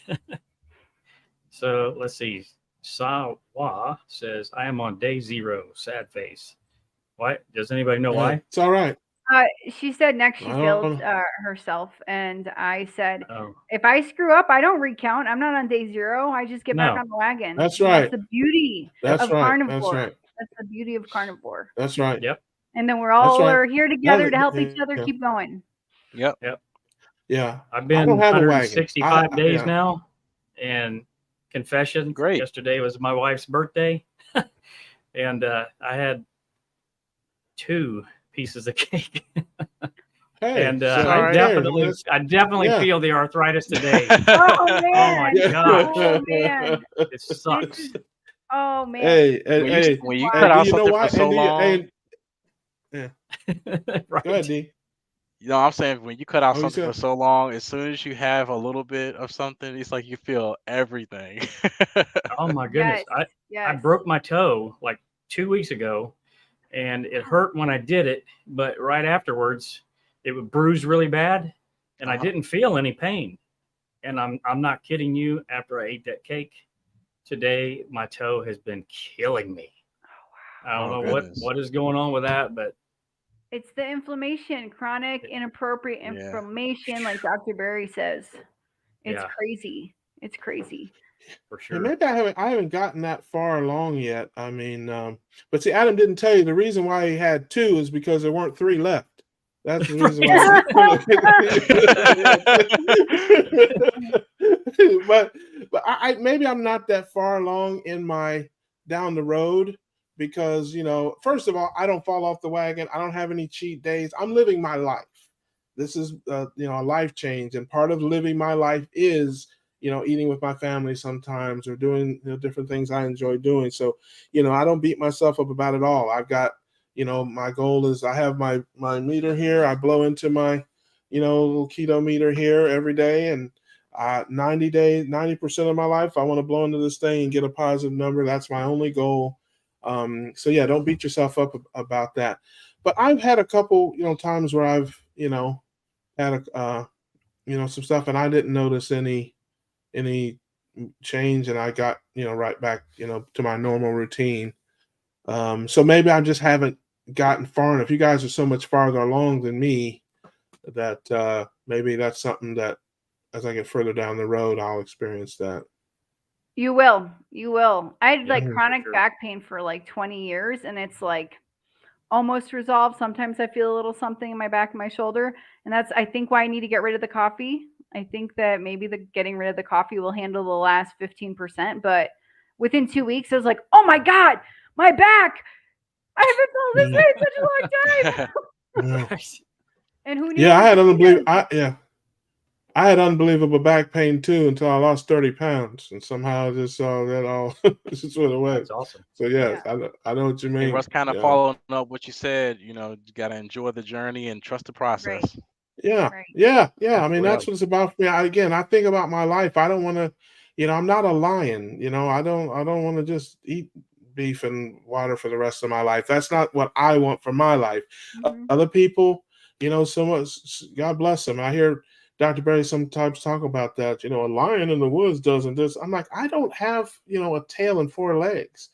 So let's see. Sawa says, I am on day 0. Sad face. Why? Does anybody know why? It's all right. She said next she failed herself, and I said, Oh. if I screw up, I don't recount. I'm not on day 0. I just get back on the wagon. That's right. That's the beauty of carnivore. That's right. That's the beauty of carnivore. That's right. Yep. And then we're all are here together to help each other keep going. Yep. Yeah. I've been 165 days now, and confession. Great. Yesterday was my wife's birthday, and I had 2 pieces of cake. And I definitely feel the arthritis today. Oh man! Oh my gosh! Oh man! It sucks. Oh man! Hey, when you cut out something for so long. Yeah. Right. Go ahead, D. I'm saying when you cut out something for so long, as soon as you have a little bit of something, it's like you feel everything. Oh my goodness! I broke my toe like 2 weeks ago, and it hurt when I did it, but right afterwards it would bruise really bad, and I didn't feel any pain. And I'm not kidding you. After I ate that cake today, my toe has been killing me. I don't know what is going on with that, but it's the inflammation, chronic inappropriate inflammation, like Dr. Berry says. It's crazy. It's crazy. For sure. Maybe I haven't gotten that far along yet. I mean, but see, Adam didn't tell you the reason why he had 2 is because there weren't 3 left. That's the reason why. but I maybe I'm not that far along in my down the road, because first of all, I don't fall off the wagon. I don't have any cheat days. I'm living my life. This is a life change, and part of living my life is eating with my family sometimes, or doing different things I enjoy doing. So I don't beat myself up about it all. I've got my goal is I have my meter here. I blow into my little keto meter here every day, and 90% of my life I want to blow into this thing and get a positive number. That's my only goal. So yeah, don't beat yourself up about that. But I've had a couple times where I've had some stuff, and I didn't notice any change, and I got right back to my normal routine. So maybe I just haven't gotten far enough. You guys are so much farther along than me that maybe that's something that as I get further down the road, I'll experience that. You will. I had chronic back pain for like 20 years, and it's like almost resolved. Sometimes I feel a little something in my back and my shoulder, and that's I think why I need to get rid of the coffee. I think that maybe getting rid of the coffee will handle the last 15%, but within 2 weeks I was like, oh my God, my back! I haven't felt this way in such a long time. And who knew? Yeah, I had unbelievable back pain too until I lost 30 pounds, and somehow I just saw that all just went away. That's awesome. So yes, I know what you mean. It was kind of following up what you said. You got to enjoy the journey and trust the process. Right. Yeah. I mean, that's what it's about for me. I think about my life. I don't want to, I'm not a lion. I don't want to just eat beef and water for the rest of my life. That's not what I want for my life. Mm-hmm. Other people, so much, God bless them. I hear Dr. Berry sometimes talk about that. A lion in the woods doesn't this. I'm like, I don't have, a tail and 4 legs.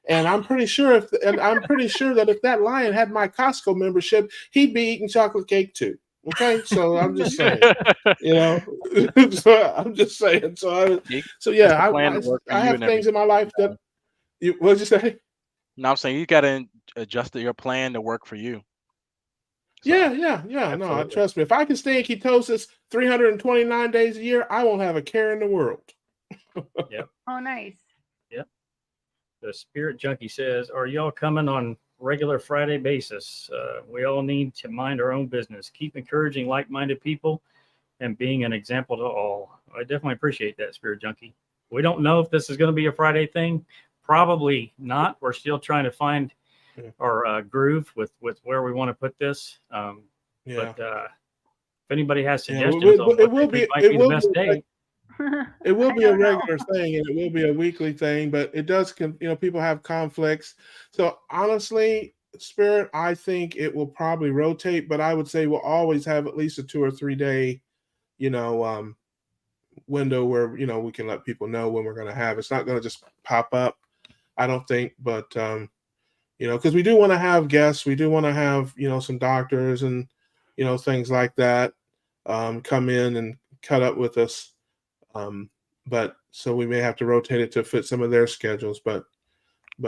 And I'm pretty sure that if that lion had my Costco membership, he'd be eating chocolate cake too. Okay, so I'm just saying, So I'm just saying. So yeah, I have things in my life that. What'd you say? No, I'm saying you got to adjust your plan to work for you. So, yeah. No, trust me. If I can stay in ketosis 329 days a year, I won't have a care in the world. Yep. Oh, nice. Yep. The Spirit Junkie says, "Are y'all coming on regular Friday basis? We all need to mind our own business. Keep encouraging like-minded people and being an example to all." I definitely appreciate that, Spirit Junkie. We don't know if this is going to be a Friday thing. Probably not. We're still trying to find groove with where we want to put this. But if anybody has suggestions on what might be the best day. It will be a regular thing, and it will be a weekly thing, but it does, people have conflicts. So honestly, Spirit, I think it will probably rotate, but I would say we'll always have at least a 2 or 3 day, window where, we can let people know when we're going to have. It's not going to just pop up, I don't think, but, because we do want to have guests, we do want to have, some doctors and, things like that come in and cut up with us. But so we may have to rotate it to fit some of their schedules, but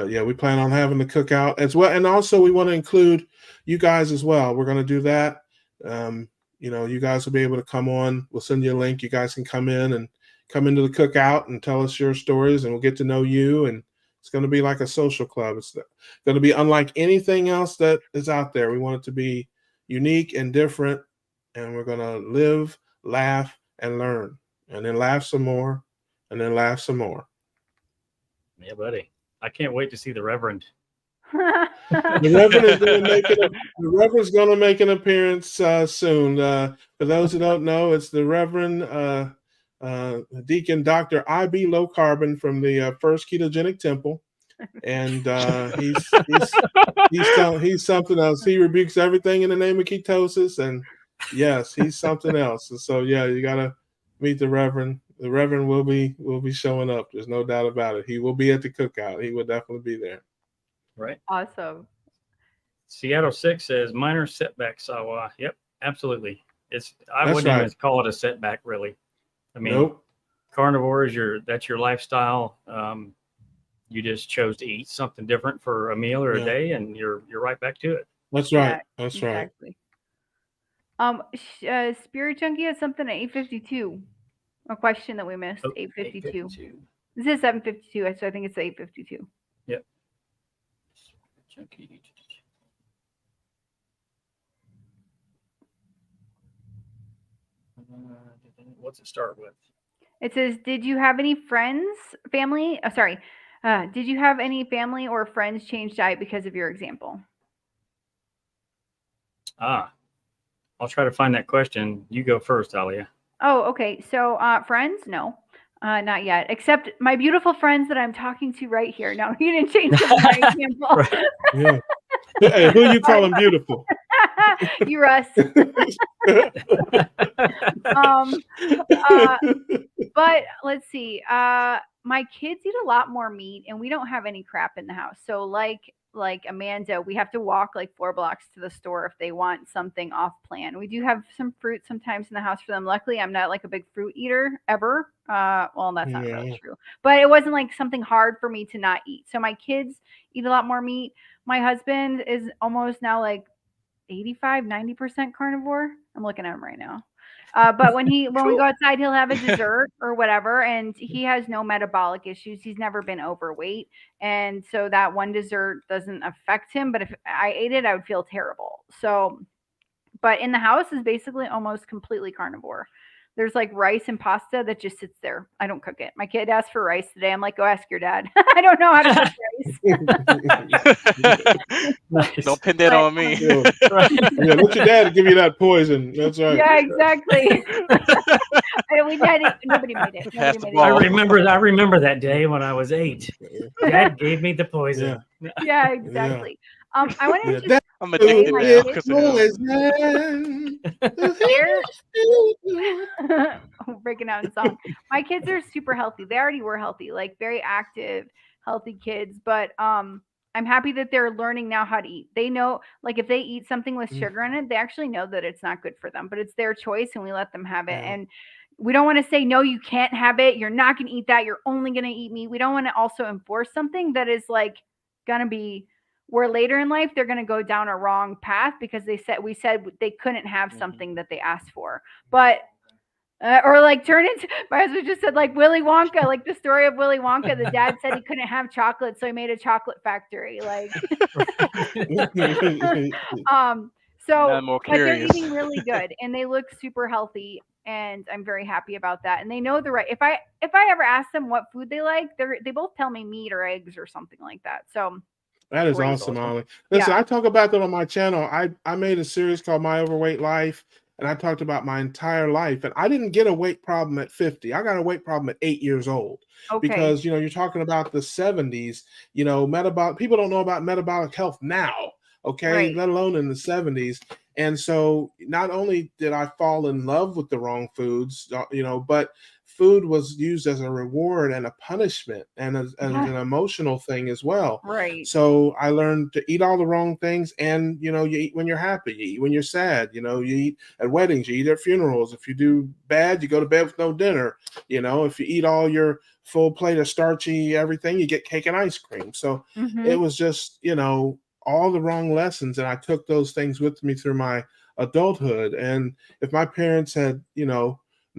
yeah, we plan on having the cookout as well. And also we want to include you guys as well. We're going to do that. You guys will be able to come on. We'll send you a link. You guys can come into the cookout and tell us your stories, and we'll get to know you. And it's going to be like a social club. It's going to be unlike anything else that is out there. We want it to be unique and different, and we're going to live, laugh, and learn. And then laugh some more, and then laugh some more. Yeah, buddy. I can't wait to see the Reverend. The Reverend's going to make an appearance soon. For those who don't know, it's the Reverend Deacon Dr. I.B. Low Carbon from the First Ketogenic Temple. And he's something else. He rebukes everything in the name of ketosis. And yes, he's something else. And so, yeah, you got to meet the Reverend. The Reverend will be showing up. There's no doubt about it. He will be at the cookout. He will definitely be there. Right. Awesome. Seattle 6 says minor setback, Sawa. Yep, absolutely. I wouldn't even call it a setback, really. I mean, carnivore is that's your lifestyle. You just chose to eat something different for a meal or a day, and you're right back to it. That's right. That's exactly. Right. Spirit Junkie has something at 8:52. A question that we missed. 8:52. This is 7:52, so I think it's 8:52. Yep. What's it start with? It says, did you have any family? Did you have any family or friends change diet because of your example? I'll try to find that question. You go first, Alia. Oh, okay. So friends? No, not yet. Except my beautiful friends that I'm talking to right here. No, you didn't change my example. Right. Yeah. Hey, who you calling beautiful? You, Russ. But let's see. My kids eat a lot more meat, and we don't have any crap in the house. So like Amanda, we have to walk like 4 blocks to the store if they want something off plan. We do have some fruit sometimes in the house for them. Luckily, I'm not like a big fruit eater ever. Well, that's not really true, but it wasn't like something hard for me to not eat. So my kids eat a lot more meat. My husband is almost now like 85-90% carnivore. I'm looking at him right now. But when we go outside, he'll have a dessert or whatever, and he has no metabolic issues. He's never been overweight, and so that one dessert doesn't affect him. But if I ate it, I would feel terrible. So, but in the house is basically almost completely carnivore. There's like rice and pasta that just sits there. I don't cook it. My kid asked for rice today. I'm like, go ask your dad. I don't know how to cook rice. Nice. Don't pin that on me. Yeah, let your dad give you that poison. That's right. Yeah, exactly. Nobody made it. I remember that day when I was 8. Dad gave me the poison. Yeah, exactly. I wanted to. I'm addicted now. Breaking out in song. My kids are super healthy. They already were healthy, like very active, healthy kids. But I'm happy that they're learning now how to eat. They know, like if they eat something with sugar in it, they actually know that it's not good for them. But it's their choice, and we let them have it. And we don't want to say, no, you can't have it. You're not going to eat that. You're only going to eat meat. We don't want to also enforce something that is like going to be where later in life they're going to go down a wrong path because we said they couldn't have something that they asked for. But or like turn into, my husband just said like Willy Wonka, like the story of Willy Wonka. The dad said he couldn't have chocolate, so he made a chocolate factory. Like, so but they're eating really good and they look super healthy, and I'm very happy about that. And they know the right. If I ever ask them what food they like, they both tell me meat or eggs or something like that. So That is awesome, Ollie. Listen, I talk about that on my channel. I made a series called My Overweight Life, and I talked about my entire life. And I didn't get a weight problem at 50. I got a weight problem at 8 years old. Okay. Because, you're talking about the 70s, people don't know about metabolic health now, okay, right. let alone in the 70s. And so not only did I fall in love with the wrong foods, but food was used as a reward and a punishment and as an emotional thing as well. Right. So I learned to eat all the wrong things. And, you eat when you're happy, you eat when you're sad, you eat at weddings, you eat at funerals. If you do bad, you go to bed with no dinner. If you eat all your full plate of starchy everything, you get cake and ice cream. So it was just, all the wrong lessons. And I took those things with me through my adulthood. And if my parents had,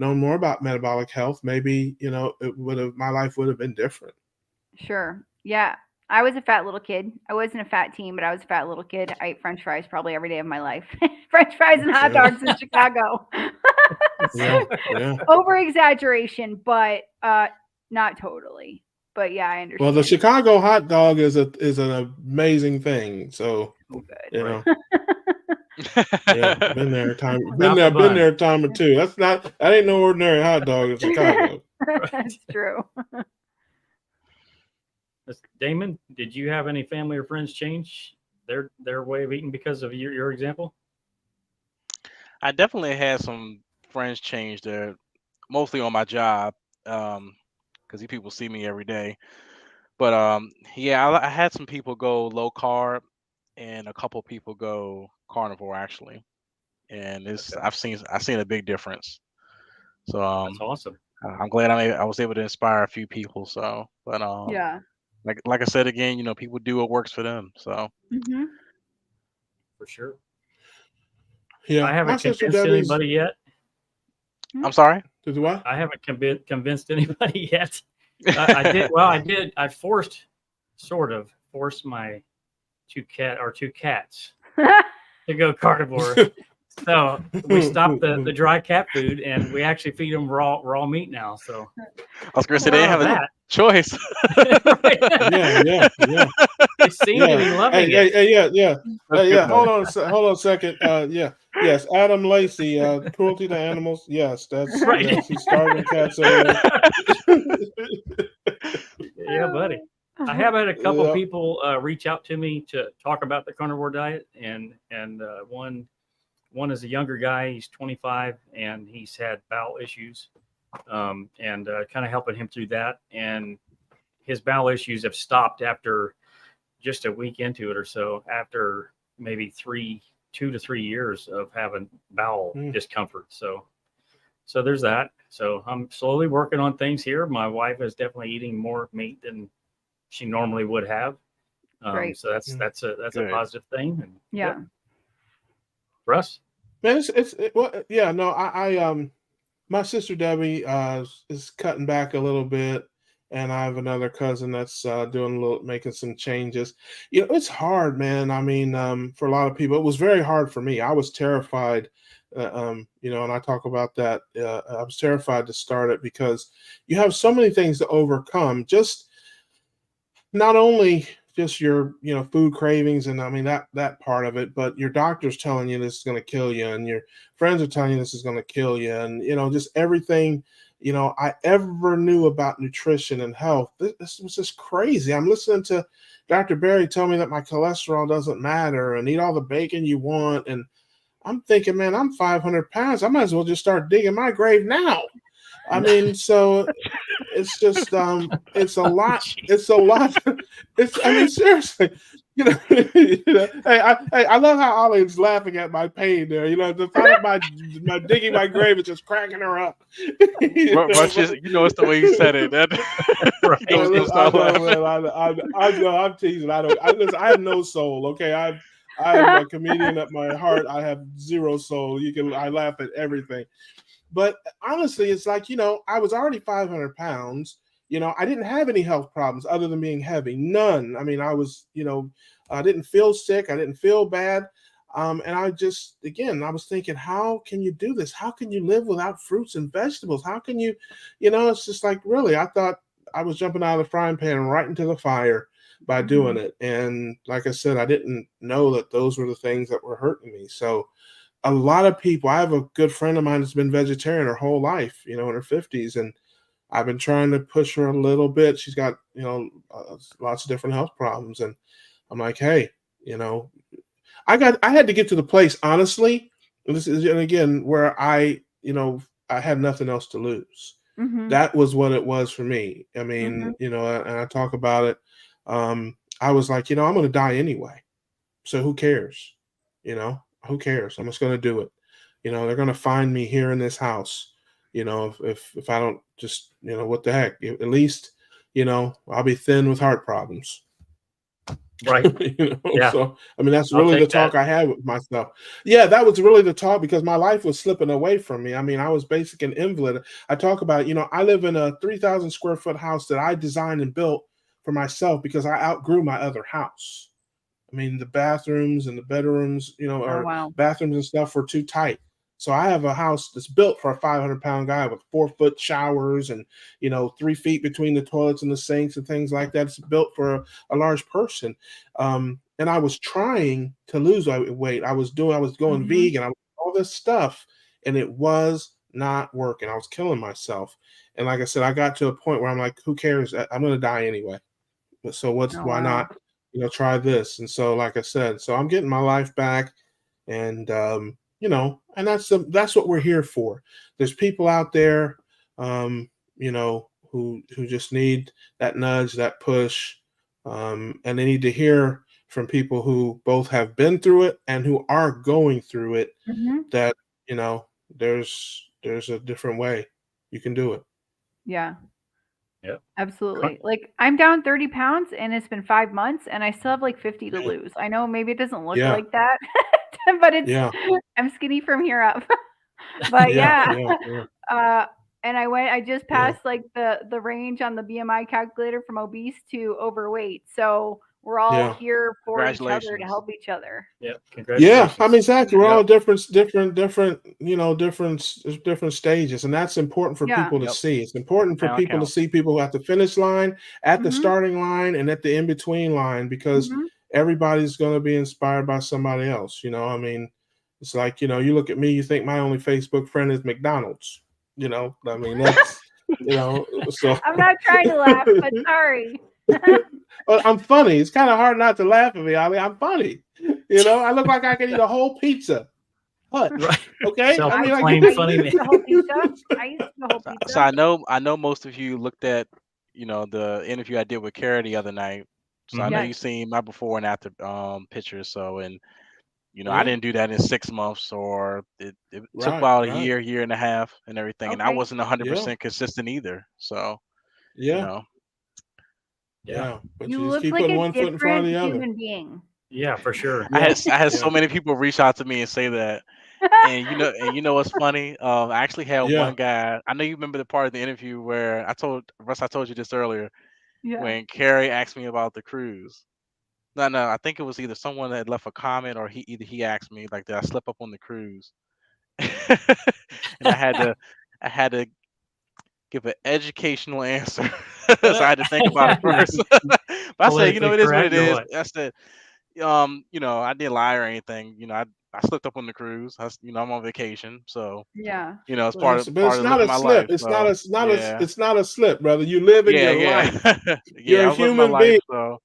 known more about metabolic health, maybe, my life would have been different. Sure. Yeah. I was a fat little kid. I wasn't a fat teen, but I was a fat little kid. I ate French fries probably every day of my life. French fries and hot dogs in Chicago. Over exaggeration, but not totally. But yeah, I understand. Well, the Chicago hot dog is an amazing thing. So, good. Been there a time or two. That ain't no ordinary hot dog in Chicago. That's true. Damon, did you have any family or friends change their way of eating because of your example? I definitely had some friends change their, mostly on my job, because these people see me every day. But I had some people go low carb, and a couple people go carnivore actually, and I've seen a big difference. So that's awesome. I'm glad I was able to inspire a few people. So, but like I said again, people do what works for them. So for sure. Yeah, I haven't convinced anybody yet. I'm sorry. Did you what? I haven't convinced anybody yet. I did. Well, I did. I forced my two cats to go carnivore. So we stopped the dry cat food, and we actually feed them raw meat now. So I was going to say they have a choice. Yeah. They seem to be loving it. Yeah. Hold on a second. Yes, Adam Lacey, cruelty to animals. Yes, that's right. Yes, he's starving cats over there. Yeah, buddy. I have had a couple people reach out to me to talk about the carnivore diet, and one is a younger guy. He's 25, and he's had bowel issues, and kind of helping him through that. And his bowel issues have stopped after just a week into it or so, after maybe 2 to 3 years of having bowel discomfort. So there's that. So I'm slowly working on things here. My wife is definitely eating more meat than she normally would have. So that's a positive thing. And, yeah. Russ? Man, my sister Debbie is cutting back a little bit, and I have another cousin that's making some changes. It's hard, man. I mean, for a lot of people, it was very hard for me. I was terrified, and I talk about that. I was terrified to start it because you have so many things to overcome. Just not only just your food cravings, and I mean that part of it, but your doctor's telling you this is going to kill you, and your friends are telling you this is going to kill you, and just everything I ever knew about nutrition and health. This was just crazy. I'm listening to Dr. Berry tell me that my cholesterol doesn't matter and eat all the bacon you want, and I'm thinking, man, I'm 500 pounds. I might as well just start digging my grave now. I mean, so it's just it's a lot. It's a lot. I mean, seriously, Hey, I love how Ollie's laughing at my pain there. The thought of my digging my grave is just cracking her up. It's the way you said it. I know. I'm teasing. I have no soul. Okay, I'm a comedian at my heart. I have zero soul. I laugh at everything. But honestly, it's like, I was already 500 pounds. I didn't have any health problems other than being heavy. None. I mean, I was, I didn't feel sick. I didn't feel bad. And I was thinking, how can you do this? How can you live without fruits and vegetables? How can you, it's just like, really, I thought I was jumping out of the frying pan right into the fire. by doing it. And like I said, I didn't know that those were the things that were hurting me. So a lot of people, I have a good friend of mine that's been vegetarian her whole life, in her 50s. And I've been trying to push her a little bit. She's got, lots of different health problems. And I'm like, hey, I had to get to the place, honestly, and this is, and again, where I had nothing else to lose. That was what it was for me. I mean, and I talk about it. I was like, I'm going to die anyway. So who cares? Who cares? I'm just going to do it. They're going to find me here in this house. If I don't just, what the heck, at least, I'll be thin with heart problems. Right. Yeah. So, I mean, that's really the talk I had with myself. Yeah, that was really the talk because my life was slipping away from me. I mean, I was basically an invalid. I talk about, I live in a 3,000 square foot house that I designed and built for myself because I outgrew my other house. I mean, the bathrooms and the bedrooms, bathrooms and stuff were too tight. So I have a house that's built for a 500-pound guy with 4-foot showers and, 3 feet between the toilets and the sinks and things like that. It's built for a large person. And I was trying to lose weight. I was going vegan, I was all this stuff, and it was not working. I was killing myself. And like I said, I got to a point where I'm like, who cares? I'm going to die anyway. So why not, try this? And so, like I said, so I'm getting my life back, and, and that's what we're here for. There's people out there, who just need that nudge, that push, and they need to hear from people who both have been through it and who are going through it. That there's a different way you can do it. Yeah. Yep. Absolutely. Like I'm down 30 pounds and it's been 5 months and I still have like 50 to lose. I know maybe it doesn't look like that, but I'm skinny from here up. But and I just passed like the range on the BMI calculator from obese to overweight. So we're all here for each other to help each other. Yeah. Congratulations. Yeah. I mean, exactly. We're all different, different stages. And that's important for people to see. It's important for people to see people at the finish line, at the starting line, and at the in-between line, because everybody's going to be inspired by somebody else. I mean, it's like, you look at me, you think my only Facebook friend is McDonald's. I mean, that's, so. I'm not trying to laugh, but sorry. Well, I'm funny. It's kind of hard not to laugh at me. I mean, I'm funny. I look like I can eat a whole pizza. What? Right. Okay. I mean, funny man. I used the whole pizza. So I know most of you looked at, the interview I did with Kara the other night. So I know you've seen my before and after pictures. So, and I didn't do that in 6 months, or it took about a year and a half and everything. And I wasn't 100% consistent either. So, Yeah. But you just look keep like putting a one foot in front of the other. human being. Yeah, for sure. I had so many people reach out to me and say that. And you know what's funny? I actually had one guy. I know you remember the part of the interview where I told you this earlier. When Carrie asked me about the cruise. No, I think it was either someone that left a comment or he asked me, like, did I slip up on the cruise? And I had to give an educational answer. So I had to think about it first. But I said, it is what it is. I said, I didn't lie or anything. I slipped up on the cruise. I'm on vacation, so it's part of living my life. It's not a slip, brother. You live in your life. You're a human being. So.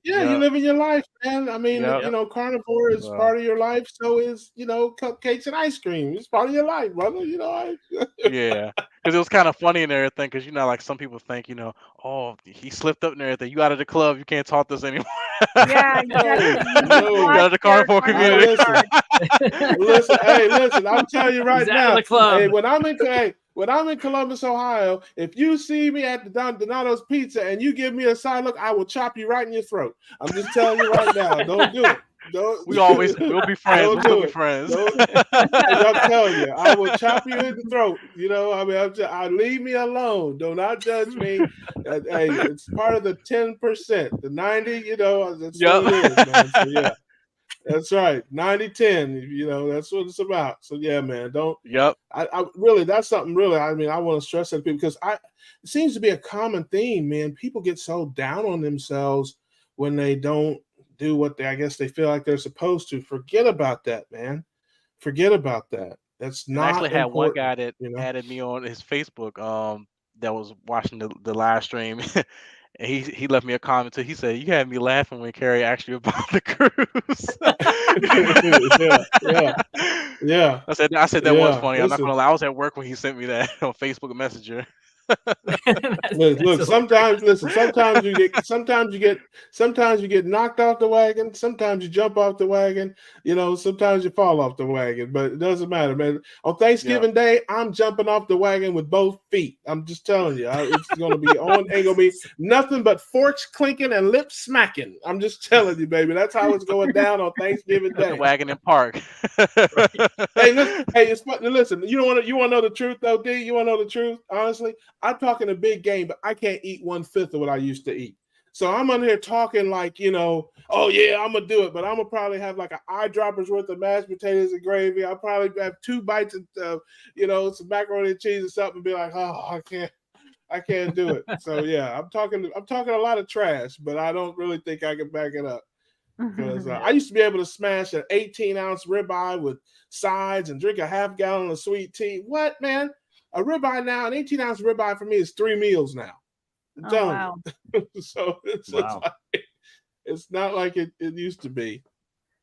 You live in your life, man. I mean, carnivore is part of your life. So is, cupcakes and ice cream. It's part of your life, brother. Yeah, because it was kind of funny and everything. Because like some people think, oh, he slipped up and everything. You out of the club, you can't talk to us anymore. Yeah, exactly. You out of the carnivore community. Listen. I'm telling you right now. Hey, when I'm in Columbus, Ohio, if you see me at the Donato's Pizza and you give me a side look, I will chop you right in your throat. I'm just telling you right now. Don't do it. We'll be friends. We'll be friends. I'm telling you, I will chop you in the throat. I leave me alone. Do not judge me. Hey, it's part of the 10%. The 90, that's what it is, man. So, yeah. That's right. 90-10, that's what it's about. So yeah, man, I really, that's something really, I mean, I want to stress that to people because it seems to be a common theme, man. People get so down on themselves when they don't do what I guess they feel like they're supposed to. Forget about that, man. Forget about that. That's not. I actually had important, one guy that added me on his Facebook that was watching the live stream. And he left me a comment too. He said, "You had me laughing when Carrie asked you about the cruise." yeah. I said that was funny. I'm not Listen. gonna lie. I was at work when he sent me that on Facebook Messenger. Look, sometimes you get knocked off the wagon, sometimes you jump off the wagon, sometimes you fall off the wagon, but it doesn't matter, man. On Thanksgiving Day, I'm jumping off the wagon with both feet. I'm just telling you, it's going to be ain't going to be nothing but forks clinking and lips smacking. I'm just telling you, baby, that's how it's going down on Thanksgiving Day. The wagon in park. Hey, listen. You want to know the truth though, D? You want to know the truth? Honestly, I'm talking a big game, but I can't eat 1/5 of what I used to eat. So I'm on here talking like, oh yeah, I'm gonna do it, but I'm gonna probably have like an eyedropper's worth of mashed potatoes and gravy. I'll probably have 2 bites of, some macaroni and cheese or something, and be like, oh, I can't do it. So yeah, I'm talking a lot of trash, but I don't really think I can back it up. Because I used to be able to smash an 18-ounce ribeye with sides and drink a half gallon of sweet tea. What, man? A ribeye now, an 18-ounce ribeye for me is 3 meals now. Wow. So it's not like it used to be.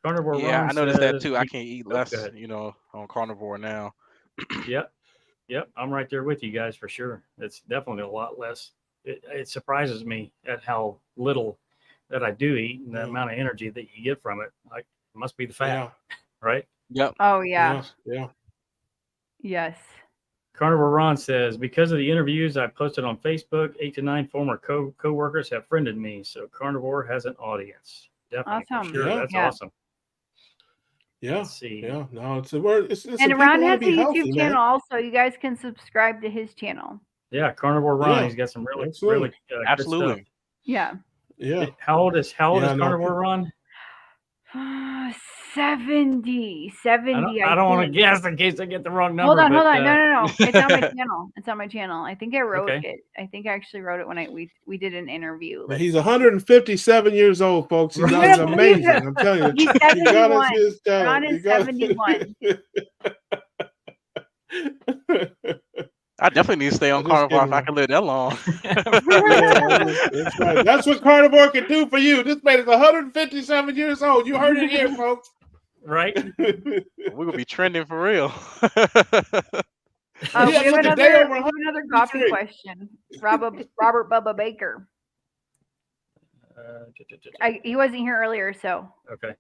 Carnivore I noticed that too. I can't eat less, good. On carnivore now. Yep. I'm right there with you guys for sure. It's definitely a lot less. It surprises me at how little that I do eat and the amount of energy that you get from it. Like, it must be the fat, right? Yep. Oh yeah. Yeah. Yes. Carnivore Ron says, because of the interviews I posted on Facebook, 8 to 9 former co-workers have friended me. So Carnivore has an audience. Definitely. Awesome. For sure. Yeah. That's awesome. Yeah. Let's see. Yeah. No, it's a word. And Ron has a YouTube channel also. You guys can subscribe to his channel. Yeah, Carnivore Ron. He's got some really good stuff. Yeah. Yeah. How old is Carnivore Ron? 70. I don't want to guess in case I get the wrong number. Hold on. No. It's on my channel. It's on my channel. I think I wrote it. I think I actually wrote it when we did an interview. He's 157 years old, folks. He's amazing. I'm telling you. He's 71. Ron is 71. I definitely need to stay on Carnivore if I can live that long. That's right. That's what Carnivore can do for you. This man is 157 years old. You heard it here, folks. Right? We're going to be trending for real. We have another coffee question. Robert Bubba Baker. He wasn't here earlier, so. Okay.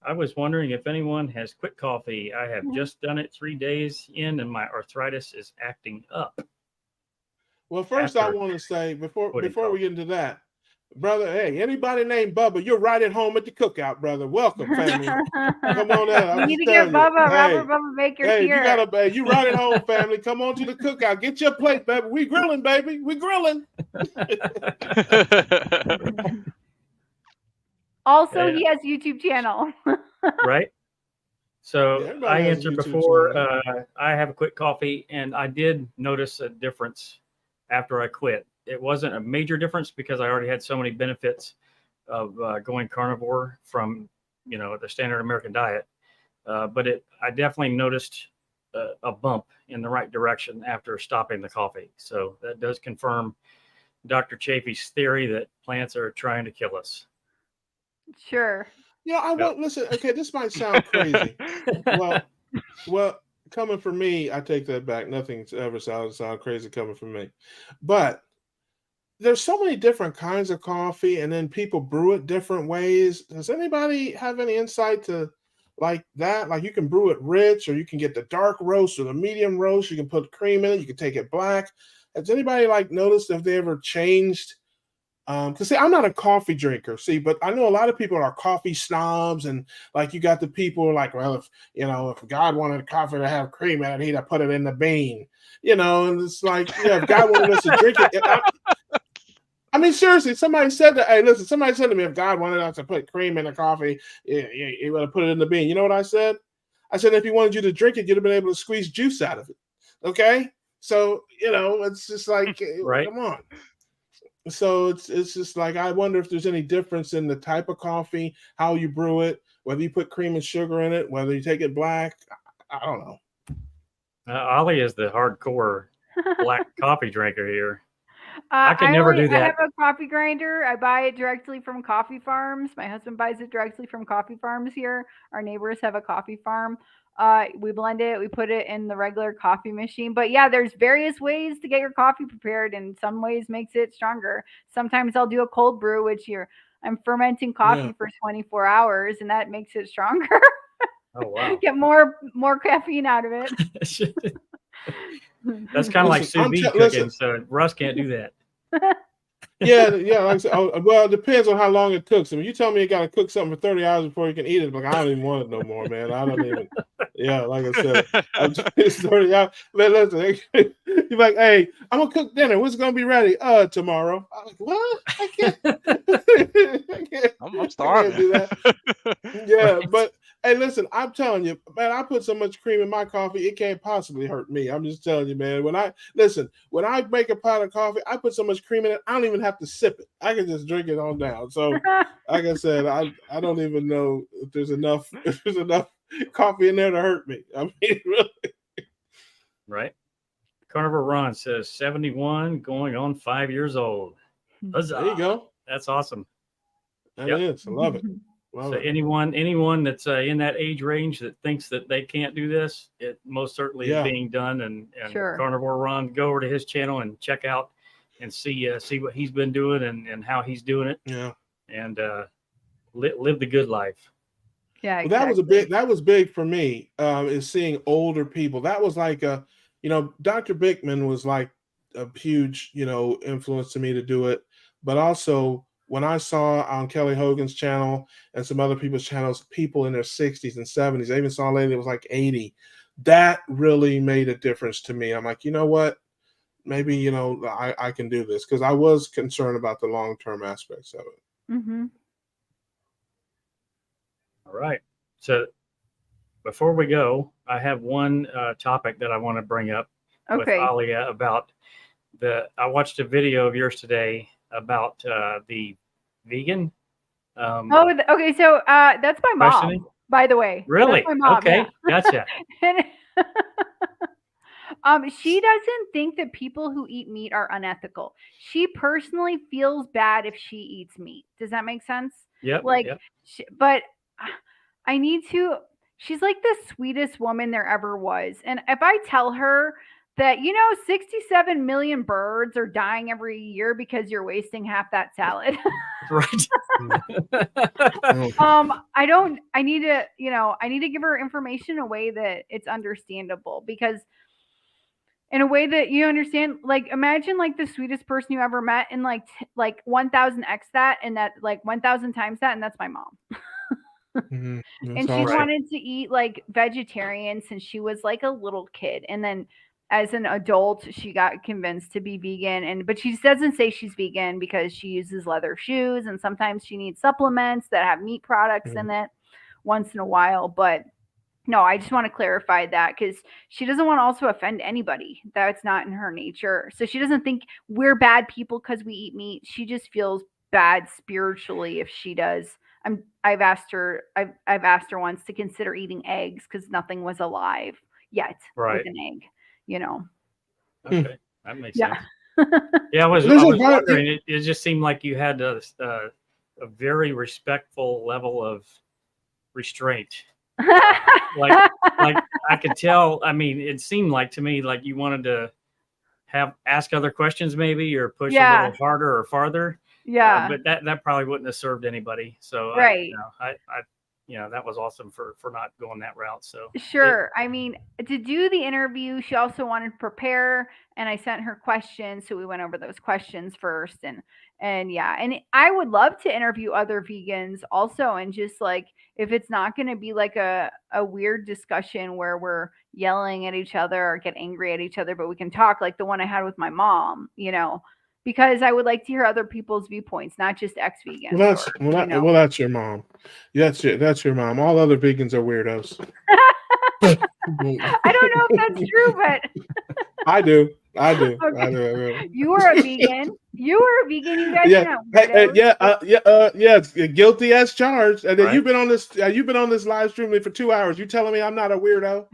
I was wondering if anyone has quit coffee. I have just done it 3 days in, and my arthritis is acting up. Well, first I want to say before we get into that, brother. Hey, anybody named Bubba, you're right at home at the cookout, brother. Welcome, family. Come on out. We need to get Bubba, Robert Bubba Baker here. You right at home, family. Come on to the cookout. Get your plate, baby. We grilling, baby. We grilling. Also, he has YouTube channel. Right. So I answered before. I have a quit coffee, and I did notice a difference after I quit. It wasn't a major difference because I already had so many benefits of going carnivore from, the standard American diet. But I definitely noticed a bump in the right direction after stopping the coffee. So that does confirm Dr. Chafee's theory that plants are trying to kill us. Sure. Yeah, I won't listen. Okay, this might sound crazy. Well, coming from me, I take that back. Nothing's ever sound crazy coming from me. But there's so many different kinds of coffee, and then people brew it different ways. Does anybody have any insight to like that? Like, you can brew it rich, or you can get the dark roast or the medium roast. You can put cream in it. You can take it black. Has anybody noticed if they ever changed? Because I'm not a coffee drinker, but I know a lot of people are coffee snobs, and you got the people if God wanted coffee to have cream in it, he'd have put it in the bean, and it's if God wanted us to drink it. I mean, seriously, somebody said that. Hey, listen, somebody said to me, if God wanted us to put cream in the coffee, he would have put it in the bean. You know what I said? I said, if he wanted you to drink it, you'd have been able to squeeze juice out of it. Okay, so it's just right. Come on. So it's just like, I wonder if there's any difference in the type of coffee, how you brew it, whether you put cream and sugar in it, whether you take it black. I don't know. Ollie is the hardcore black coffee drinker here. I can never do that. I have a coffee grinder. I buy it directly from coffee farms. My husband buys it directly from coffee farms here. Our neighbors have a coffee farm. We blend it. We put it in the regular coffee machine. But yeah, there's various ways to get your coffee prepared, and some ways makes it stronger. Sometimes I'll do a cold brew, which I'm fermenting coffee for 24 hours, and that makes it stronger. Oh wow! Get more caffeine out of it. That's kind of like sous vide cooking, so Russ can't do that. Yeah. Like I said, well, it depends on how long it cooks. I mean, you tell me you got to cook something for 30 hours before you can eat it. Like, I don't even want it no more, man. I don't even. Yeah, like I said, I'm just 30 hours. Man, listen, you're like, hey, I'm gonna cook dinner. When's it gonna be ready? Tomorrow. I'm like, what? I can't. I'm starving. I can't do that. Yeah, but hey, listen, I'm telling you, man, I put so much cream in my coffee, it can't possibly hurt me. I'm just telling you, man. When I make a pot of coffee, I put so much cream in it, I don't even have to sip it. I can just drink it on down. So, like I said, I don't even know if there's enough coffee in there to hurt me. I mean, really. Right. Carnivore Ron says 71, going on 5 years old. Huzzah. There you go. That's awesome. That is. I love it. So anyone that's in that age range that thinks that they can't do this, it most certainly is being done. And sure. Carnivore Ron, go over to his channel and check out and see what he's been doing and how he's doing it. Yeah. And live the good life. Yeah, well, exactly. that was big for me. Is seeing older people. That was like Dr. Bickman was like a huge influence to me to do it, but also when I saw on Kelly Hogan's channel and some other people's channels, people in their 60s and 70s, I even saw a lady that was like 80. That really made a difference to me. I'm like, you know what? Maybe, I can do this, because I was concerned about the long-term aspects of it. Mm-hmm. All right. So before we go, I have one topic that I want to bring up with Alia about I watched a video of yours today about the vegan. Okay. So that's my mom, by the way. Really? That's my mom, okay. Yeah. Gotcha. She doesn't think that people who eat meat are unethical. She personally feels bad if she eats meat. Does that make sense? Yep. Yep. But I need to. She's like the sweetest woman there ever was. And if I tell her that, 67 million birds are dying every year because you're wasting half that salad. Right. I need to give her information in a way that it's understandable, because in a way that you understand, like, imagine like the sweetest person you ever met, and like 1000x that, and that like 1000 times that. And that's my mom. Mm-hmm. And she wanted to eat like vegetarian since she was like a little kid. And then as an adult, she got convinced to be vegan. But she doesn't say she's vegan because she uses leather shoes, and sometimes she needs supplements that have meat products in it once in a while. But no, I just want to clarify that, because she doesn't want to also offend anybody. That's not in her nature. So she doesn't think we're bad people because we eat meat. She just feels bad spiritually if she does. I've asked her once to consider eating eggs, because nothing was alive yet with an egg. Okay, that makes sense. Yeah, I was wondering. It just seemed like you had a very respectful level of restraint. like I could tell. I mean, it seemed like to me like you wanted to ask other questions, maybe, or push a little harder or farther. Yeah, but that probably wouldn't have served anybody. So right. That was awesome for not going that route. So sure. I mean, to do the interview, she also wanted to prepare, and I sent her questions, so we went over those questions first, and I would love to interview other vegans also, and just like, if it's not going to be like a weird discussion where we're yelling at each other or get angry at each other, but we can talk like the one I had with my mom, because I would like to hear other people's viewpoints, not just ex-vegans. Well, that's your mom. That's your mom. All other vegans are weirdos. I don't know if that's true, but I do. Okay. You are a vegan. You were a vegan. You guys yeah, guilty as charged. And then you've been on this. You've been on this live stream for 2 hours. You telling me I'm not a weirdo?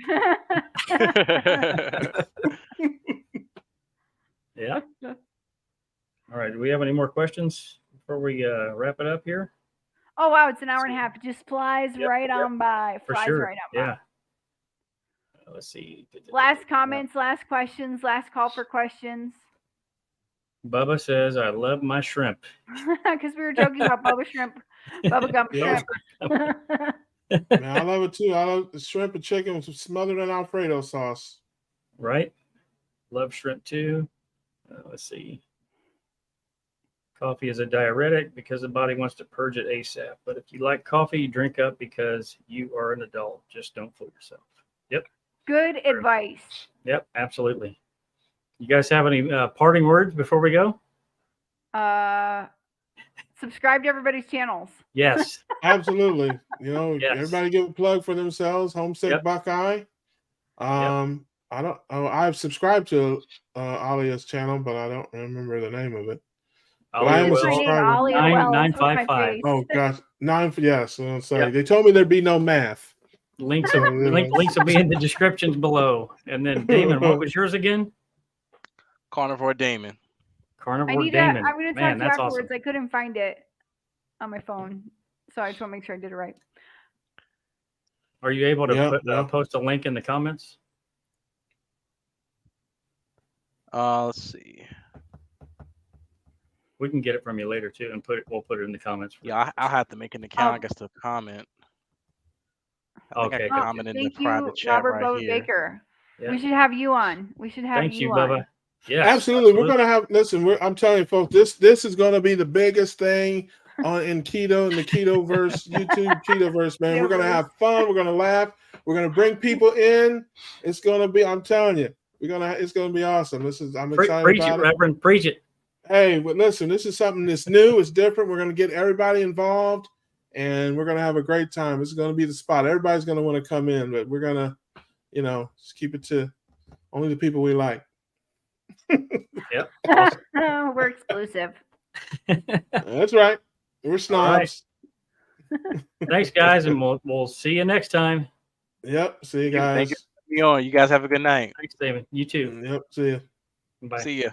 Yeah. All right. Do we have any more questions before we wrap it up here? Oh wow, it's an hour and a half. It just flies right on by. For Flies sure. right on by. Let's see. Last comments, last questions, last call for questions. Bubba says, I love my shrimp. Because we were joking about Bubba shrimp, Bubba gum shrimp. Man, I love it too. I love the shrimp and chicken smothered in Alfredo sauce. Right. Love shrimp too. Let's see. Coffee is a diuretic because the body wants to purge it ASAP. But if you like coffee, drink up because you are an adult. Just don't fool yourself. Yep. Good advice. Yep, absolutely. You guys have any parting words before we go? Subscribe to everybody's channels. Yes. Absolutely. You know, everybody give a plug for themselves. Homesick Buckeye. I've subscribed to Alia's channel, but I don't remember the name of it. I am a subscriber. 955. Oh gosh, 9. Yes, I'll say they told me there'd be no math. Links will be in the descriptions below. And then Damon, what was yours again? Carnivore Damon. Carnivore Damon. I'm going to talk to you afterwards. Awesome. I couldn't find it on my phone, so I just want to make sure I did it right. Are you able to post a link in the comments? Let's see. We can get it from you later too, and we'll put it in the comments. Yeah, I'll have to make an account, I guess, to comment. I think I can comment in the private chat right here. Baker. Yeah. We should have you on. Thank you, Bubba. Yeah, absolutely. We're gonna have. Listen, I'm telling you, folks, this is gonna be the biggest thing in keto, in the Ketoverse, YouTube Ketoverse, man. We're gonna have fun. We're gonna laugh. We're gonna bring people in. It's gonna be. I'm telling you, it's gonna be awesome. I'm excited preach about it, Reverend. Preach it. Hey, but listen, this is something that's new. It's different. We're gonna get everybody involved, and we're gonna have a great time. This is gonna be the spot. Everybody's gonna want to come in, but we're gonna, just keep it to only the people we like. Yep. Awesome. We're exclusive. That's right. We're snobs. Right. Thanks, guys, and we'll see you next time. Yep. See you guys. Thank you. You guys have a good night. Thanks, David. You too. Yep. See you. Bye. See ya.